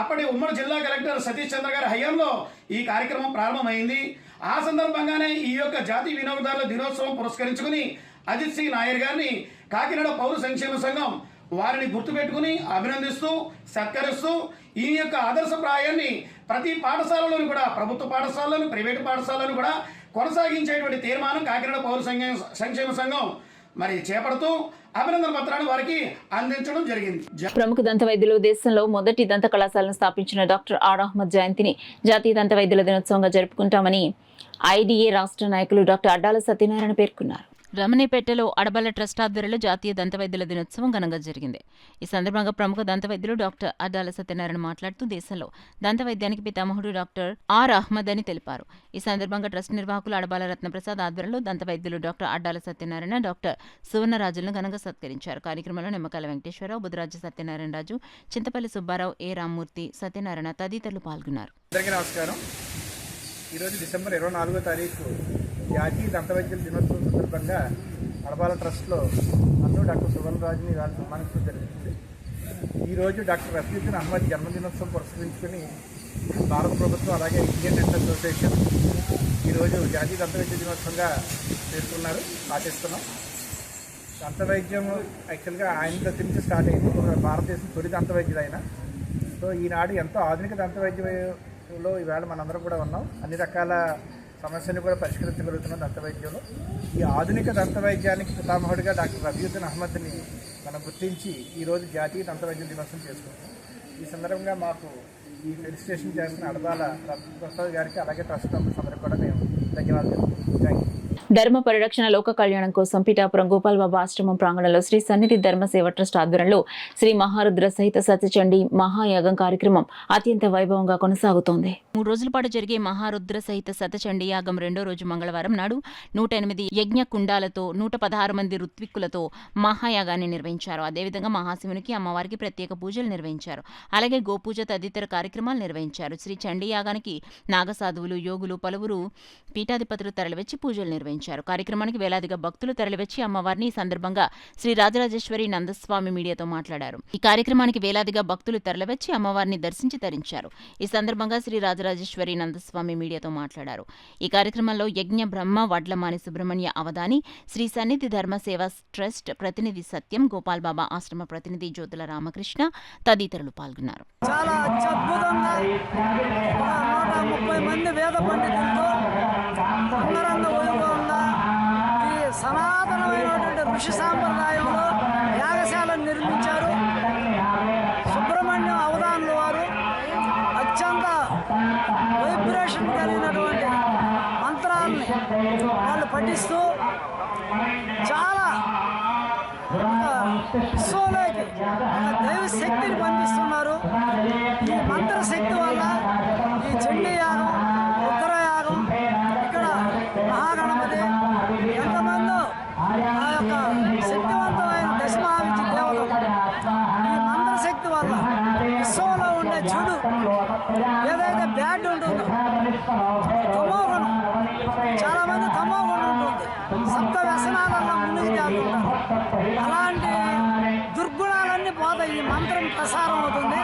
అప్పటి ఉమ్మడి జిల్లా కలెక్టర్ సతీష్ చంద్ర గారి హయాంలో ఈ కార్యక్రమం ప్రారంభమైంది. ఆ సందర్భంగానే ఈ యొక్క జాతీయ వినియోగదారుల దినోత్సవం పురస్కరించుకుని అజిత్ సి నాయర్ గారిని కాకినాడ పౌర సంక్షేమ సంఘం వారిని గుర్తుపెట్టుకుని అభినందిస్తూ సత్కరిస్తూ ఈ యొక్క ఆదర్శప్రాయాన్ని ప్రతి పాఠశాలలోనూ కూడా, ప్రభుత్వ పాఠశాలలోను, ప్రైవేటు పాఠశాలలోను కూడా కొనసాగించేటువంటి తీర్మానం కాకినాడ పౌర సంక్షేమ సంఘం మరి చేపడుతూ అభినందన పత్రాన్ని వారికి అందించడం జరిగింది. ప్రముఖ దంత వైద్యులు దేశంలో మొదటి దంత కళాశాలను స్థాపించిన డాక్టర్ ఆర్ అహ్మద్ జయంతిని జాతీయ దంత వైద్యుల దినోత్సవంగా జరుపుకుంటామని ఐడిఏ రాష్ట్ర నాయకులు డాక్టర్ అడ్డాల సత్యనారాయణ పేర్కొన్నారు. రమణేపేటలో అడబల్ల ట్రస్ట్ ఆధ్వర్యంలో జాతీయ దంతవైద్యుల దినోత్సవం ఘనంగా జరిగింది. ఈ సందర్భంగా ప్రముఖ దంతవైద్యులు డాక్టర్ అడ్డాల సత్యనారాయణ మాట్లాడుతూ దేశంలో దంతవైద్యానికి పితామహుడు డాక్టర్ ఆర్ అహ్మద్ అని తెలిపారు. ఈ సందర్భంగా ట్రస్ట్ నిర్వాహకులు అడబాల రత్నప్రసాద్ ఆధ్వర్యంలో దంతవైద్యులు డాక్టర్ అడ్డాల సత్యనారాయణ, డాక్టర్ సువర్ణరాజులను ఘనంగా సత్కరించారు. కార్యక్రమంలో నిమ్మకాయల వెంకటేశ్వరరావు, బుధరాజు సత్యనారాయణ రాజు, చింతపల్లి సుబ్బారావు, ఏ రామ్మూర్తి, సత్యనారాయణ తదితరులు పాల్గొన్నారు. నమస్కారం. ఈరోజు డిసెంబర్ 24వ తారీఖు జాతీయ దంతవైద్యుల దినోత్సవం సందర్భంగా అడబాల ట్రస్ట్లో నన్ను డాక్టర్ సువర్ణరాజుని వాళ్ళు సన్మానించడం జరుగుతుంది. ఈరోజు డాక్టర్ రఫీద్దీన్ అహ్మద్ జన్మదినోత్సవం పురస్కరించుకొని భారత ప్రభుత్వం అలాగే ఇండియన్ డెంటల్ అసోసియేషన్ ఈరోజు జాతీయ దంతవైద్య దినోత్సవంగా పేర్కొన్నారు, పాటిస్తున్నాం. దంతవైద్యం యాక్చువల్గా ఆయన దగ్గర నుంచి స్టార్ట్ అయింది. భారతదేశం తొలి దంతవైద్యుడు ఆయన. సో ఈనాడు ఎంతో ఆధునిక దంతవైద్యంలో ఈవేళ మనందరం కూడా ఉన్నాం. అన్ని రకాల సమస్యను కూడా పరిష్కరించగలుగుతున్నాం దంతవైద్యంలో. ఈ ఆధునిక దంతవైద్యానికి పితామహుడిగా డాక్టర్ రఫీద్దీన్ అహ్మద్ని మనం గుర్తించి ఈరోజు జాతీయ దంతవైద్య దినోత్సవం చేసుకుంటాం. ఈ సందర్భంగా మాకు ఈ రిజిస్ట్రేషన్ చేస్తున్న అడబాల రత్నప్రసాద్ గారికి అలాగే ట్రస్ట్ మెంబర్స్ అందరికీ కూడా మేము ధన్యవాదాలు తెలుపుతున్నాం. Thank you. ధర్మ పరిరక్షణ లోక కళ్యాణం కోసం పిఠాపురం గోపాలబాబా ఆశ్రమం ప్రాంగణంలో శ్రీ సన్నిధి ధర్మ సేవ ట్రస్ట్ ఆధ్వర్యంలో శ్రీ మహారుద్ర సహిత సత్యచండీ మహాయాగం కార్యక్రమం అత్యంత వైభవంగా కొనసాగుతోంది. 3 రోజుల పాటు జరిగే మహారుద్ర సహిత సతచండీ యాగం 2వ రోజు మంగళవారం నాడు 108 యజ్ఞ కుండాలతో 116 మంది ఋత్విక్కులతో మహాయాగాన్ని నిర్వహించారు. అదేవిధంగా మహాశివునికి, అమ్మవారికి ప్రత్యేక పూజలు నిర్వహించారు. అలాగే గోపూజ తదితర కార్యక్రమాలు నిర్వహించారు. శ్రీ చండీ యాగానికి నాగసాధువులు, యోగులు, పలువురు పీఠాధిపతులు తరలివచ్చి పూజలు నిర్వహించారు. కార్యక్రమానికి వేలాదిగా భక్తులు తరలివచ్చి అమ్మవారిని ఈ సందర్భంగా శ్రీ రాజరాజేశ్వరి నందస్వామి మీడియాతో మాట్లాడారు. ఈ కార్యక్రమానికి వేలాదిగా భక్తులు తరలివచ్చి అమ్మవారిని దర్శించి తరించారు. ఈ సందర్భంగా శ్రీ రాజరాజేశ్వరి నందస్వామి మీడియాతో మాట్లాడారు. ఈ కార్యక్రమంలో యజ్ఞ బ్రహ్మ వడ్లమాని సుబ్రహ్మణ్య అవధాని, శ్రీ సన్నిధి ధర్మ సేవా ట్రస్ట్ ప్రతినిధి సత్యం, గోపాల్ బాబా ఆశ్రమ ప్రతినిధి జ్యోతుల రామకృష్ణ తదితరులు పాల్గొన్నారు. చాలా అత్యద్భుతంగా 130 మంది వేద పండితులతో అంగరంగ వైభవంగా ఈ సనాతనమైనటువంటి ఋషి సాంప్రదాయంలో యాగశాలను నిర్మించారు. సుబ్రహ్మణ్యం అవధానుల వారు అత్యంత వైబ్రేషన్ కలిగినటువంటి మంత్రాలని వాళ్ళు పఠిస్తూ చాలా విశ్వంలోకి ఒక దైవ శక్తిని పంపిస్తున్నారు. ఈ మంత్ర శక్తి వల్ల ఈ చండీ యాగం, రుద్రయాగం, ఇక్కడ మహాగణపతి ఎంతమందో ఆ యొక్క శక్తివంతమైన దశమహావిద్య దేవతలు ఈ మంత్ర శక్తి వల్ల విశ్వంలో ఉండే చెడు ఏదైతే బ్యాడ్ ఉంటుందో తమోగుణం, చాలా మంది తమోగుణం ఉంటుంది, సప్త వ్యసనాలలో ముందుకు తేలుతుంటారు. అలాంటి దుర్గుణాలన్నీ పోతాయి. ఈ మంత్రం ప్రసారం అవుతుంది,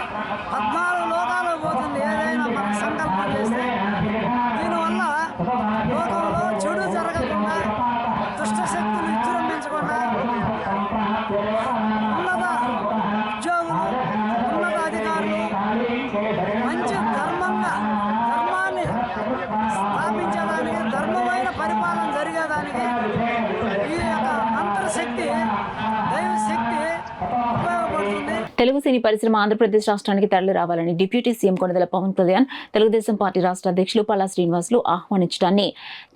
14 లోకాలు పోతుంది ఏదైనా మనం సంకల్పం చేస్తే. దీనివల్ల లోకంలో చెడు జరగకుండా, దుష్ట శక్తులు విజృంభించకుండా ఉన్నత ఉద్యోగులు, ఉన్నత అధికారులు మంచి ధర్మాన్ని స్థాపించేదానికి, ధర్మమైన పరిపాలన జరిగేదానికి ఈ యొక్క మంత్రశక్తి, దైవశక్తి ఉపయోగపడుతుంది. తెలుగు సినీ పరిశ్రమ ఆంధ్రప్రదేశ్ రాష్ట్రానికి తరలి రావాలని deputy CM Konidela Pawan Kalyan Telugu Desam party రాష్ట్ర అధ్యక్షులు పల్లా శ్రీనివాసులు ఆహ్వానించడాన్ని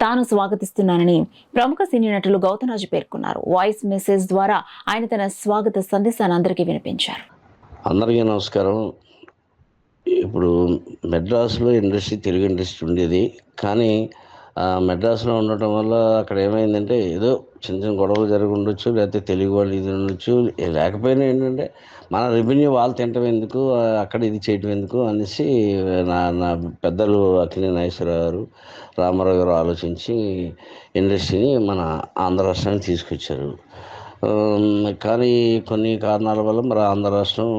తాను స్వాగతిస్తున్నానని ప్రముఖ సినీ నటులు గౌతమ్ పేర్కొన్నారు. వాయిస్ మెసేజ్ ద్వారా ఆయన తన స్వాగత సందేశాన్ని అందరికీ వినిపించారు. అందరికీ నమస్కారం. ఇప్పుడు మెడ్రాస్లో ఇండస్ట్రీ, తెలుగు ఇండస్ట్రీ ఉండేది. కానీ మెడ్రాస్లో ఉండటం వల్ల అక్కడ ఏమైందంటే ఏదో చిన్న చిన్న గొడవలు జరిగి ఉండొచ్చు, లేకపోతే తెలుగు వాళ్ళు ఇది ఉండొచ్చు, లేకపోయినా ఏంటంటే మన రెవెన్యూ వాళ్ళు తినటం ఎందుకు, అక్కడ ఇది చేయటం ఎందుకు అనేసి నా పెద్దలు అక్కినేని నాగేశ్వరరావు గారు, రామారావు గారు ఆలోచించి ఇండస్ట్రీని మన ఆంధ్ర రాష్ట్రానికి తీసుకొచ్చారు. కానీ కొన్ని కారణాల వల్ల మరి ఆంధ్ర రాష్ట్రం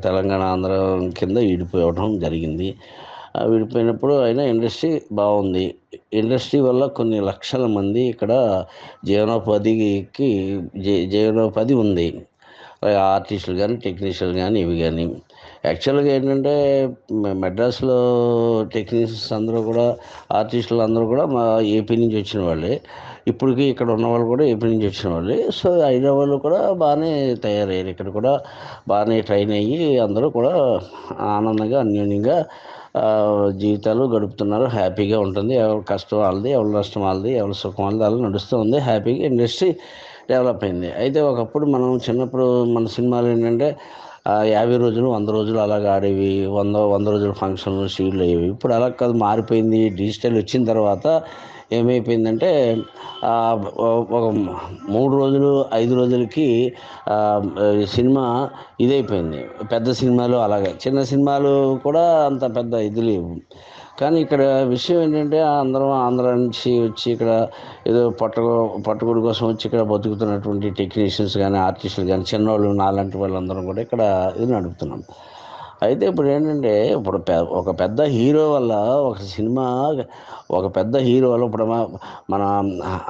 తెలంగాణ, ఆంధ్ర కింద విడిపోవడం జరిగింది. విడిపోయినప్పుడు అయినా ఇండస్ట్రీ బాగుంది. ఇండస్ట్రీ వల్ల కొన్ని లక్షల మంది ఇక్కడ జీవనోపాధి ఉంది. ఆర్టిస్టులు కానీ, టెక్నీషియన్లు కానీ, ఇవి కానీ. యాక్చువల్గా ఏంటంటే మెడ్రాస్లో టెక్నీషియన్స్ అందరూ కూడా, ఆర్టిస్టులు అందరూ కూడా మా ఏపీ నుంచి వచ్చిన వాళ్ళే. ఇప్పటికీ ఇక్కడ ఉన్న వాళ్ళు కూడా ఏపీ నుంచి వచ్చిన వాళ్ళే. సో అయిన వాళ్ళు కూడా బాగానే తయారయ్యారు. ఇక్కడ కూడా బాగానే ట్రైన్ అయ్యి అందరూ కూడా ఆనందంగా, అన్యోన్యంగా జీవితాలు గడుపుతున్నారు. హ్యాపీగా ఉంటుంది. ఎవరి కష్టం వాళ్ళది, ఎవరి నష్టం వాళ్ళది, ఎవరి సుఖం వాళ్ళది అలా నడుస్తూ ఉంది. హ్యాపీగా ఇండస్ట్రీ డెవలప్ అయింది. అయితే ఒకప్పుడు మనం చిన్నప్పుడు మన సినిమాలు ఏంటంటే 50 రోజులు, 100 రోజులు అలాగ ఆడేవి. 100 రోజుల ఫంక్షన్లు, షీట్లు అయ్యేవి. ఇప్పుడు అలా కాదు, మారిపోయింది. డిజిటల్ వచ్చిన తర్వాత ఏమైపోయిందంటే ఒక 3 రోజులు, 5 రోజులకి సినిమా ఇదైపోయింది. పెద్ద సినిమాలు అలాగే, చిన్న సినిమాలు కూడా అంత పెద్ద ఇది లేవు. కానీ ఇక్కడ విషయం ఏంటంటే అందరం ఆంధ్ర నుంచి వచ్చి ఇక్కడ ఏదో పట్టుకుడి కోసం వచ్చి ఇక్కడ బతుకుతున్నటువంటి టెక్నీషియన్స్ కానీ, ఆర్టిస్టులు కానీ, చిన్నవాళ్ళు నాలాంటి వాళ్ళందరం కూడా ఇక్కడ ఇది నడుపుతున్నాం. అయితే ఇప్పుడు ఏంటంటే ఇప్పుడు ఒక పెద్ద హీరో వల్ల ఇప్పుడు మన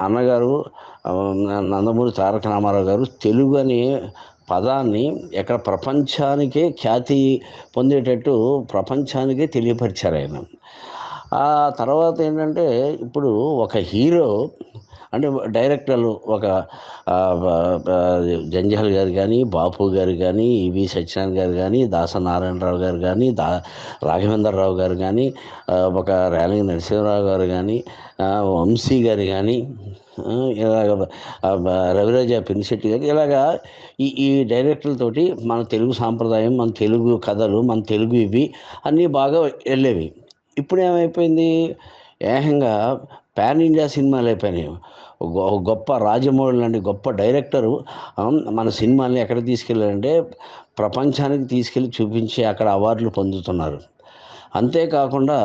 అన్నగారు నందమూరి తారక రామారావు గారు తెలుగు అనే పదాన్ని ఎక్కడ ప్రపంచానికే ఖ్యాతి పొందేటట్టు ప్రపంచానికే తెలియపరిచారు ఆయన. ఆ తర్వాత ఏంటంటే ఇప్పుడు ఒక హీరో అంటే డైరెక్టర్లు ఒక జంజాల్ గారు కానీ, బాపు గారు కానీ, ఈవి సత్యనారాయణ గారు కానీ, దాసనారాయణరావు గారు కానీ, రాఘవేంద్రరావు గారు కానీ, ఒక రేలంగి నరసింహరావు గారు కానీ, వంశీ గారు కానీ, ఇలాగ రవిరాజ పినిశెట్టి గారు, ఇలాగా ఈ డైరెక్టర్లతోటి మన తెలుగు సాంప్రదాయం, మన తెలుగు కథలు, మన తెలుగు ఇవి అన్నీ బాగా వెళ్ళేవి. ఇప్పుడు ఏమైపోయింది, ఏకంగా పాన్ ఇండియా సినిమాలు అయిపోయినాయి. గొప్ప రాజమౌళి లాంటి గొప్ప డైరెక్టరు మన సినిమాల్ని ఎక్కడ తీసుకెళ్ళారంటే ప్రపంచానికి తీసుకెళ్ళి చూపించి అక్కడ అవార్డులు పొందుతున్నారు. అంతేకాకుండా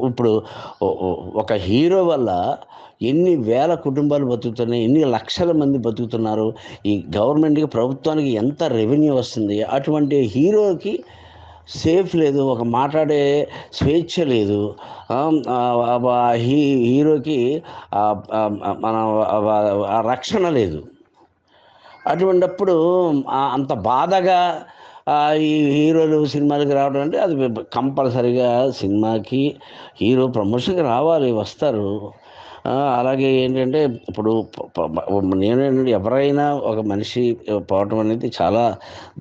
ఇప్పుడు ఒక హీరో వల్ల ఎన్ని వేల కుటుంబాలు బతుకుతున్నాయి, ఎన్ని లక్షల మంది బతుకుతున్నారు, ఈ గవర్నమెంట్కి, ప్రభుత్వానికి ఎంత రెవెన్యూ వస్తుంది. అటువంటి హీరోకి సేఫ్ లేదు, ఒక మాట్లాడే స్వేచ్ఛ లేదు, హీరోకి మన రక్షణ లేదు. అటువంటిప్పుడు అంత బాధగా ఈ హీరోలు సినిమాలకి రావడం అంటే అది కంపల్సరిగా సినిమాకి హీరో ప్రమోషన్కి రావాలి, వస్తారు. అలాగే ఏంటంటే ఇప్పుడు నేనేంటంటే ఎవరైనా ఒక మనిషి పోవటం అనేది చాలా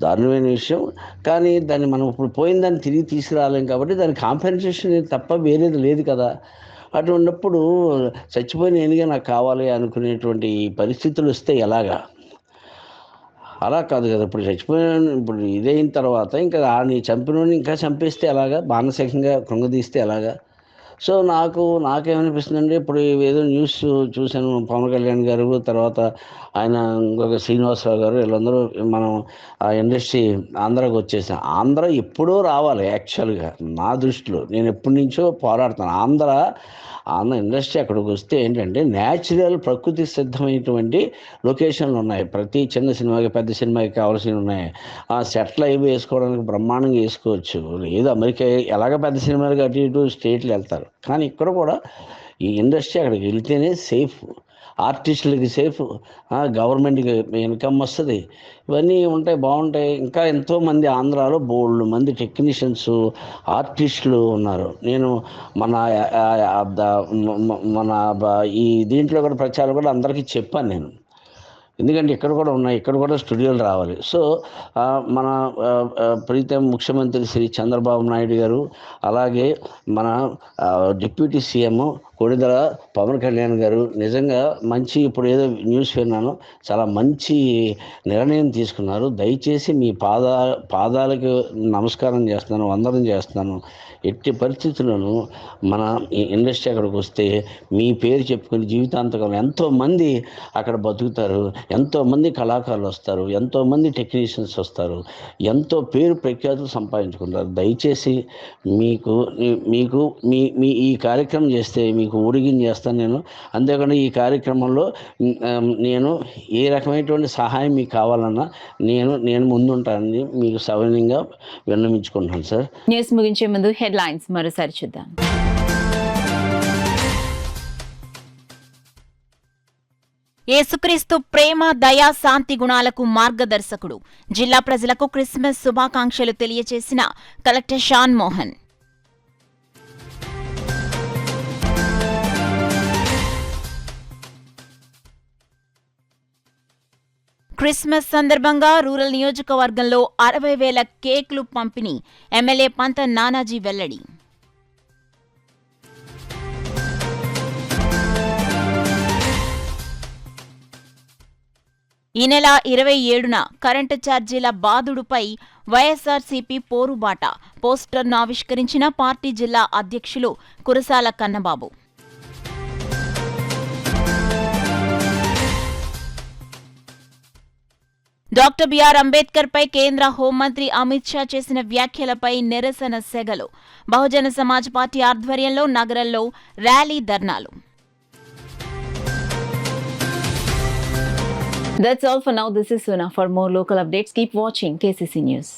దారుణమైన విషయం. కానీ దాన్ని మనం ఇప్పుడు పోయిన దాన్ని తిరిగి తీసుకురాలేం కాబట్టి దాని కాంపెన్సేషన్ తప్ప వేరేది లేదు కదా. అటువంటిప్పుడు చచ్చిపోయిన ఏనుగే నాకు కావాలి అనుకునేటువంటి పరిస్థితులు వస్తే ఎలాగా? అలా కాదు కదా, ఇప్పుడు చచ్చిపోయిన ఇప్పుడు ఇదైన తర్వాత ఇంకా నీ చంపినోని ఇంకా చంపేస్తే ఎలాగా, మానసికంగా కృంగదీస్తే ఎలాగా? సో నాకేమనిపిస్తుందంటే, ఇప్పుడు ఏదో న్యూస్ చూశాను, పవన్ కళ్యాణ్ గారు, తర్వాత ఆయన ఇంకొక శ్రీనివాసరావు గారు, వీళ్ళందరూ మనం ఆ ఇండస్ట్రీ ఆంధ్రాకి వచ్చేసాం. ఆంధ్ర ఎప్పుడో రావాలి యాక్చువల్గా. నా దృష్టిలో నేను ఎప్పటి నుంచో పోరాడుతాను. ఆంధ్ర ఇండస్ట్రీ అక్కడికి వస్తే ఏంటంటే న్యాచురల్ ప్రకృతి సిద్ధమైనటువంటి లొకేషన్లు ఉన్నాయి. ప్రతి చిన్న సినిమాకి పెద్ద సినిమాకి కావాల్సినవి ఉన్నాయి. ఆ సెట్లు అవి వేసుకోవడానికి బ్రహ్మాండంగా వేసుకోవచ్చు. లేదు అమెరికా ఎలాగ పెద్ద సినిమాలకి అటు ఇటు స్టేట్లు వెళ్తారు, కానీ ఇక్కడ కూడా ఈ ఇండస్ట్రీ అక్కడికి వెళ్తేనే సేఫ్, ఆర్టిస్టులకి సేఫ్, గవర్నమెంట్కి ఇన్కమ్ వస్తుంది, ఇవన్నీ ఉంటాయి, బాగుంటాయి. ఇంకా ఎంతోమంది ఆంధ్రాలో బోల్డ్ మంది టెక్నీషియన్స్, ఆర్టిస్టులు ఉన్నారు. నేను మన ఈ దీంట్లో కూడా ప్రచారం కూడా అందరికీ చెప్పాను నేను, ఎందుకంటే ఇక్కడ కూడా ఉన్నాయి, ఇక్కడ కూడా స్టూడియోలు రావాలి. సో మన ప్రీతం ముఖ్యమంత్రి శ్రీ చంద్రబాబు నాయుడు గారు, అలాగే మన డిప్యూటీ సీఎం కొణిదెల పవన్ కళ్యాణ్ గారు నిజంగా మంచి, ఇప్పుడు ఏదో న్యూస్ విన్నాను, చాలా మంచి నిర్ణయం తీసుకున్నారు. దయచేసి మీ పాదాలకు నమస్కారం చేస్తున్నాను, వందనం చేస్తున్నాను. ఎట్టి పరిస్థితుల్లోనూ మన ఈ ఇండస్ట్రీ అక్కడికి వస్తే మీ పేరు చెప్పుకొని జీవితాంతకాలం ఎంతోమంది అక్కడ బతుకుతారు, ఎంతోమంది కళాకారులు వస్తారు, ఎంతోమంది టెక్నీషియన్స్ వస్తారు, ఎంతో పేరు ప్రఖ్యాతులు సంపాదించుకుంటారు. దయచేసి మీకు మీ ఈ కార్యక్రమం చేస్తే మీకు ఊరిగిన్ చేస్తాను నేను. అంతేకాకుండా ఈ కార్యక్రమంలో నేను ఏ రకమైనటువంటి సహాయం మీకు కావాలన్నా నేను ముందుంటానని మీకు సవినయంగా విన్నవించుకుంటున్నాను సార్. న్యూస్ ముగించే ముందు హెడ్లైన్స్ మరోసారి చూద్దాం. యేసుక్రీస్తు ప్రేమ, దయా, శాంతి గుణాలకు మార్గదర్శకుడు. జిల్లా ప్రజలకు క్రిస్మస్ శుభాకాంక్షలు తెలియజేసిన కలెక్టర్ షాన్ మోహన్. క్రిస్మస్ సందర్భంగా రూరల్ నియోజకవర్గంలో 60,000 కేకులు పంపిణీ. ఎమ్మెల్యే పంత నానాజీ వెల్లడి. ఈ నెల 27న కరెంటు ఛార్జీల బాదుడుపై వైఎస్ఆర్సీపీ పోరుబాట. పోస్టర్ను ఆవిష్కరించిన పార్టీ జిల్లా అధ్యక్షులు కురసాల కన్నబాబు. డాక్టర్ బిఆర్ అంబేద్కర్ పై కేంద్ర హోంమంత్రి అమిత్ షా చేసిన వ్యాఖ్యలపై నిరసన సెగలు. బహుజన సమాజ్ పార్టీ ఆధ్వర్యంలో నగరంలో ర్యాలీ, ధర్నాలు. That's all for now. This is Suna. For more local updates, keep watching KCC News.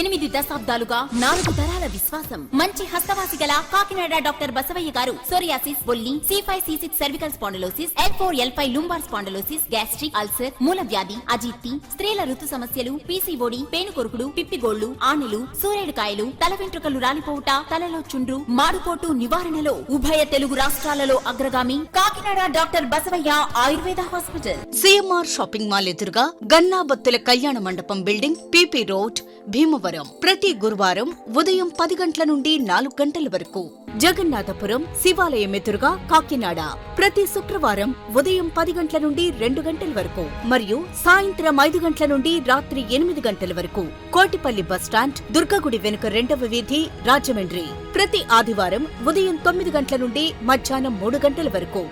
8 దశాబ్దాలుగా 4 తరాల విశ్వాసం. మంచి హస్తవాసి గల కాకినాడ డాక్టర్ బసవయ్య గారు సోరియాసిస్, బొల్లి, C5, C6 cervical spondylosis, L4, L5 lumbar spondylosis, gastric ulcer, మూల వ్యాధి, అజీర్తి, స్త్రీల ఋతు సమస్యలు, PCOD, పేనుకొరుకుడు, పిప్పిగోళ్లు, ఆనెలు, సూరేడుకాయలు, తల వెంట్రుకలు రాలిపోవుట, తలలో చుండ్రు, మాడుకోటు నివారణలో ఉభయ తెలుగు రాష్ట్రాలలో అగ్రగామి Kakinada doctor Basavayya Ayurveda hospital. CMR shopping mall ఎదురుగా గన్నాబత్తుల కళ్యాణ మండపం బిల్డింగ్, PP రోడ్, భీమవరం. ప్రతి గురువారం ఉదయం 10 గంటల నుండి 4 గంటల వరకు. జగన్నాథపురం శివాలయం ఎదురుగా కాకినాడ ప్రతి శుక్రవారం ఉదయం 10 గంటల నుండి 2 గంటల వరకు మరియు సాయంత్రం 5 గంటల నుండి రాత్రి 8 గంటల వరకు. కోటిపల్లి బస్టాండ్, దుర్గగుడి వెనుక 2వ వీధి, రాజమండ్రి ప్రతి ఆదివారం ఉదయం 9 గంటల నుండి మధ్యాహ్నం 3 గంటల వరకు.